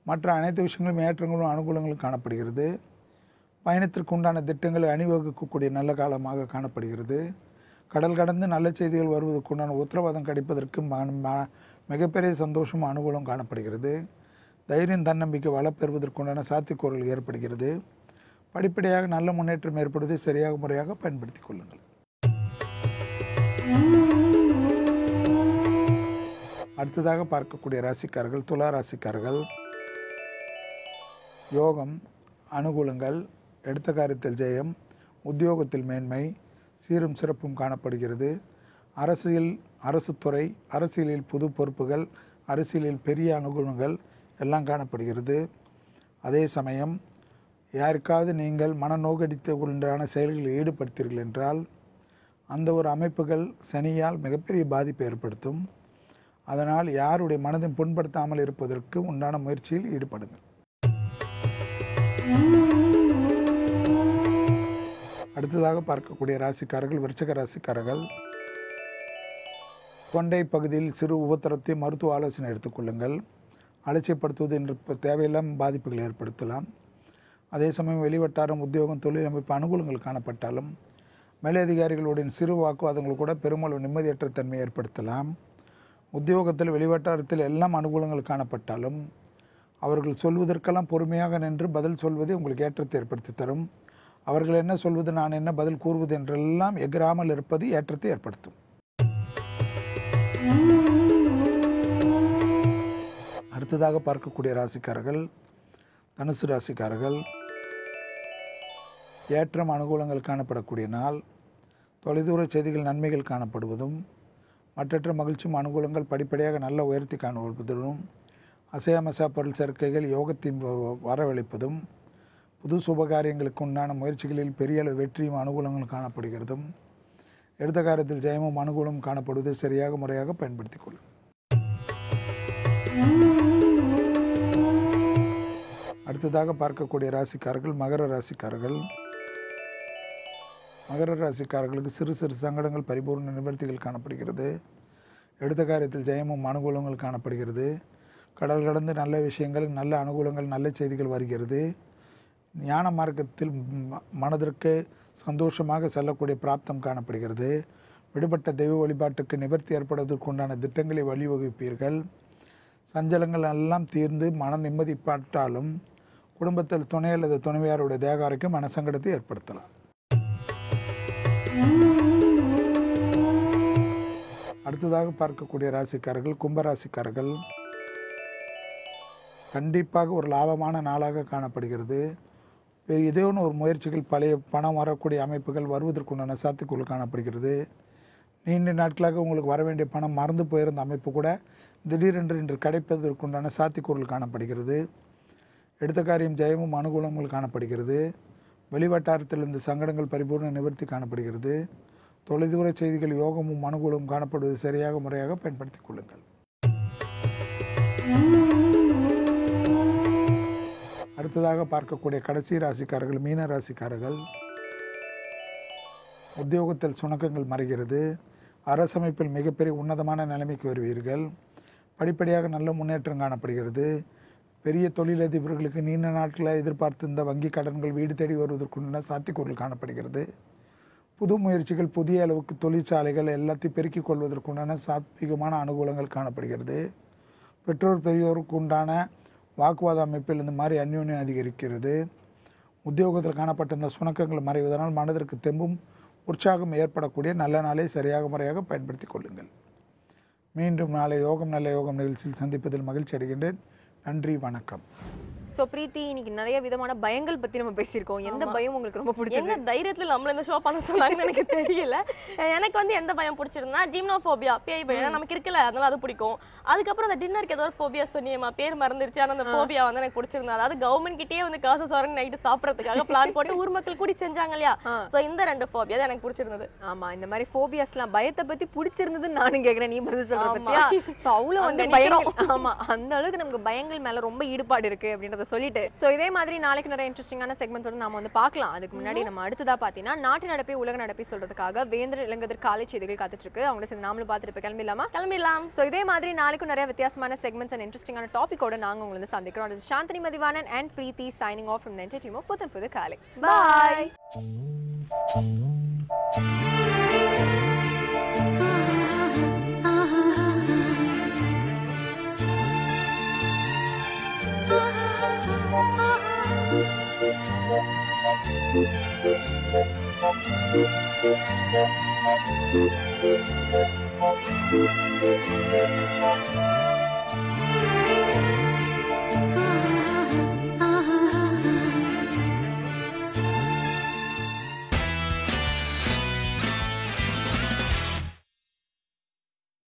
மற்ற அனைத்து விஷயங்களும் ஏற்றங்களும் அனுகூலங்களும் காணப்படுகிறது. பயணத்திற்கு உண்டான திட்டங்களை அணிவகுக்கக்கூடிய நல்ல காலமாக காணப்படுகிறது. கடல் கடந்து நல்ல செய்திகள் வருவதற்குண்டான உத்தரவாதம் கிடைப்பதற்கு மிகப்பெரிய சந்தோஷமும் அனுகூலம் காணப்படுகிறது. தைரியம் தன்னம்பிக்கை வளப்பெறுவதற்குண்டான சாத்தியக்கூறுகள் ஏற்படுகிறது. படிப்படியாக நல்ல முன்னேற்றம் ஏற்படுவதை சரியாக முறையாக பயன்படுத்திக் கொள்ளுங்கள். அடுத்ததாக பார்க்கக்கூடிய ராசிக்காரர்கள் துலா ராசிக்காரர்கள். யோகம், அனுகூலங்கள், எடுத்த காரியத்தில் ஜெயம், உத்தியோகத்தில் மேன்மை, சீரும் சிறப்பும் காணப்படுகிறது. அரசு துறை, அரசியலில் புது பொறுப்புகள், அரசியலில் பெரிய அனுகூலங்கள் எல்லாம் காணப்படுகிறது. அதே சமயம் யாருக்காவது நீங்கள் மனநோகடித்து உண்டான செயல்களில் ஈடுபடுத்தீர்கள் என்றால் அந்த ஒரு அமைப்புகள் சனியால் மிகப்பெரிய பாதிப்பை ஏற்படுத்தும். அதனால் யாருடைய மனதை புண்படுத்தாமல் இருப்பதற்கு உண்டான முயற்சியில் ஈடுபடுங்கள். அடுத்ததாக பார்க்கக்கூடிய ராசிக்காரர்கள் விருச்சிக ராசிக்காரர்கள். தொண்டை பகுதியில் சிறு உபத்திரத்தை மருத்துவ ஆலோசனை எடுத்துக்கொள்ளுங்கள். அலட்சியப்படுத்துவது என்று தேவையில்லாமல் பாதிப்புகளை ஏற்படுத்தலாம். அதே சமயம் வெளிவட்டாரம், உத்தியோகம், தொழில் அமைப்பு அனுகூலங்கள் காணப்பட்டாலும் மேலதிகாரிகளுடைய சிறு வாக்குவாதங்கள் கூட பெரும்பாலும் நிம்மதியற்ற தன்மை ஏற்படுத்தலாம். உத்தியோகத்தில் வெளிவட்டாரத்தில் எல்லாம் அனுகூலங்கள் காணப்பட்டாலும் அவர்கள் சொல்வதற்கெல்லாம் பொறுமையாக நின்று பதில் சொல்வதே உங்களுக்கு ஏற்றத்தை ஏற்படுத்தி தரும். அவர்கள் என்ன சொல்வது, நான் என்ன பதில் கூறுவது என்றெல்லாம் எகிராமல் இருப்பது ஏற்றத்தை ஏற்படுத்தும். அடுத்ததாக பார்க்கக்கூடிய ராசிக்காரர்கள் தனுசு ராசிக்காரர்கள். ஏற்றம் அனுகூலங்கள் காணப்படக்கூடிய நாள். தொலைதூர செய்திகள் நன்மைகள் காணப்படுவதும் மற்றற்ற மகிழ்ச்சியும் அனுகூலங்கள் படிப்படியாக நல்ல உயர்த்தி காணப்படுவதும் அசையாமசா பொருள் சேர்க்கைகள் யோகத்தின் வரவழைப்பதும் புது சுபகாரியங்களுக்கு உண்டான முயற்சிகளில் பெரிய அளவு வெற்றியும் அனுகூலங்களும் காணப்படுகிறதும் எடுத்த காரியத்தில் ஜெயமும் அனுகூலமும் காணப்படுவதை சரியாக முறையாக பயன்படுத்திக் கொள்ளும். அடுத்ததாக பார்க்கக்கூடிய ராசிக்காரர்கள் மகர ராசிக்காரர்கள். மகர ராசிக்காரர்களுக்கு சிறு சிறு சங்கடங்கள் பரிபூர்ண நிவர்த்திகள் காணப்படுகிறது. எடுத்த காரியத்தில் ஜெயமும் அனுகூலங்கள் காணப்படுகிறது. கடல் கடந்து நல்ல விஷயங்கள், நல்ல அனுகூலங்கள், நல்ல செய்திகள் வருகிறது. ஞான மார்க்கத்தில் மனதிற்கு சந்தோஷமாக செல்லக்கூடிய பிராப்தம் காணப்படுகிறது. விடுபட்ட தெய்வ வழிபாட்டுக்கு நிவர்த்தி ஏற்படுவதற்கு உண்டான திட்டங்களை வழிவகுப்பீர்கள். சஞ்சலங்கள் எல்லாம் தீர்ந்து மன நிம்மதி பட்டாலும் குடும்பத்தில் துணை அல்லது துணைவியாருடைய தேக ஆரோக்கியம் மனசங்கடத்தை ஏற்படுத்தலாம். அடுத்ததாக பார்க்கக்கூடிய ராசிக்காரர்கள் கும்பராசிக்காரர்கள். கண்டிப்பாக ஒரு லாபமான நாளாக காணப்படுகிறது. ஏதோ ஒரு முயற்சிகள் பழைய பணம் வரக்கூடிய அமைப்புகள் வருவதற்குண்டான சாத்தியக்கூறு காணப்படுகிறது. நீண்ட நாட்களாக உங்களுக்கு வர வேண்டிய பணம் மறந்து போயிருந்த அமைப்பு கூட திடீரென்று இன்று கிடைப்பதற்குண்டான சாத்தியக்கூறுகள் காணப்படுகிறது. எடுத்த காரியம் ஜெயமும் அனுகூலங்கள் காணப்படுகிறது. வெளிவட்டாரத்தில் இந்த சங்கடங்கள் பரிபூர்ண நிவர்த்தி காணப்படுகிறது. தொலைதூர செய்திகள் யோகமும் அனுகூலமும் காணப்படுவது சரியாக முறையாக பயன்படுத்திக் கொள்ளுங்கள். அடுத்ததாக பார்க்கக்கூடிய கடைசி ராசிக்காரர்கள் மீன ராசிக்காரர்கள். உத்தியோகத்தில் சுணக்கங்கள் மறைகிறது. அரசமைப்பில் மிகப்பெரிய உன்னதமான நிலைமைக்கு வருவீர்கள். படிப்படியாக நல்ல முன்னேற்றம் காணப்படுகிறது. பெரிய தொழிலதிபர்களுக்கு நீண்ட நாட்களில் எதிர்பார்த்திருந்த வங்கி கடன்கள் வீடு தேடி வருவதற்குண்டான சாத்தியக்கூறுகள் காணப்படுகிறது. புது முயற்சிகள், புதிய அளவுக்கு தொழிற்சாலைகள் எல்லாத்தையும் பெருக்கிக் கொள்வதற்குண்டான சாத்வீகமான அனுகூலங்கள் காணப்படுகிறது. பெற்றோர் பெரியோருக்கு உண்டான வாக்குவாத அமைப்பில் இந்த மாதிரி அந்யோன்யம் அதிகரிக்கிறது. உத்தியோகத்தில் காணப்பட்ட இந்த சுணக்கங்கள் மறைவதனால் மனதிற்கு தெம்பும் உற்சாகம் ஏற்படக்கூடிய நல்ல நாளை சரியாக முறையாக பயன்படுத்திக் கொள்ளுங்கள். மீண்டும் நாளை யோகம் நல்ல யோகம் நிகழ்ச்சியில் சந்திப்பதில் மகிழ்ச்சி அடைகின்றேன். நன்றி, வணக்கம். ஸோ பிரீத்தி, இன்னைக்கு நிறைய விதமான பயங்கள் பத்தி நம்ம பேசியிருக்கோம். எந்த பயம் உங்களுக்கு ரொம்ப பிடிச்சது? என்ன தைரியத்துல நம்மள இந்த ஷோ பண்ண சொன்னாங்கன்னு எனக்கு தெரியல. எனக்கு வந்து எந்த பயம் பிடிச்சிருந்தா ஜிம்னோஃபோபியா, பேய் பயம் நமக்கு இருக்குல்ல, அதனால அது பிடிக்கும். அதுக்கப்புறம் அந்த டின்னருக்கு ஏதோ ஒரு ஃபோபியா சொன்னியம்மா, பேர் மறந்துருச்சு, ஆனால் அந்த ஃபோபியா வந்து எனக்கு பிடிச்சிருந்தா. அதாவது கவர்மெண்ட் கிட்டே வந்து காசு சோரன் நைட்டு சாப்பிட்றதுக்காக பிளான் போட்டு ஊர் மக்கள் கூடி செஞ்சாங்க இல்லையா. ஸோ இந்த ரெண்டு ஃபோபியா தான் எனக்கு பிடிச்சிருந்தது. ஆமா, இந்த மாதிரி ஃபோபியாஸ்லாம் பயத்தை பத்தி பிடிச்சிருந்ததுன்னு நானும் கேட்குறேன். நீ பதில் சொல்ற பத்தியா? ஸோ அவ்வளோ வந்து பயங்கள், ஆமா அந்த அளவுக்கு நமக்கு பயங்கள் மேல ரொம்ப ஈடுபாடு இருக்கு அப்படின்றத சொல்லிட்டு, ஸோ இதே மாதிரி நாளைக்கு நிறைய இன்ட்ரெஸ்டிங்கான செக்மெண்ட்ஸோட நாம வந்து பார்க்கலாம். அதுக்கு முன்னாடி நம்ம அடுத்ததா பாத்தீங்கன்னா நாட்டு நடப்பை உலக நடப்பை சொல்றதுக்காக வேந்தர் இளங்கதிர் காலை செய்திகள் காத்துட்டு இருக்கு. அவங்கள சேர்ந்து நாமளும் பார்த்துட்டு கிளம்பிடலாம். ஸோ இதே மாதிரி நாளைக்கும் நிறைய வித்தியாசமான செக்மெண்ட்ஸ் அண்ட் இன்ட்ரெஸ்டிங்கான டாபிக்கோட நாங்க உங்களை வந்து சந்திக்கிறோம். அது Chandini Mathivanan and Preethi signing off from the entire team of Puthu Kaalai. Bye. Ah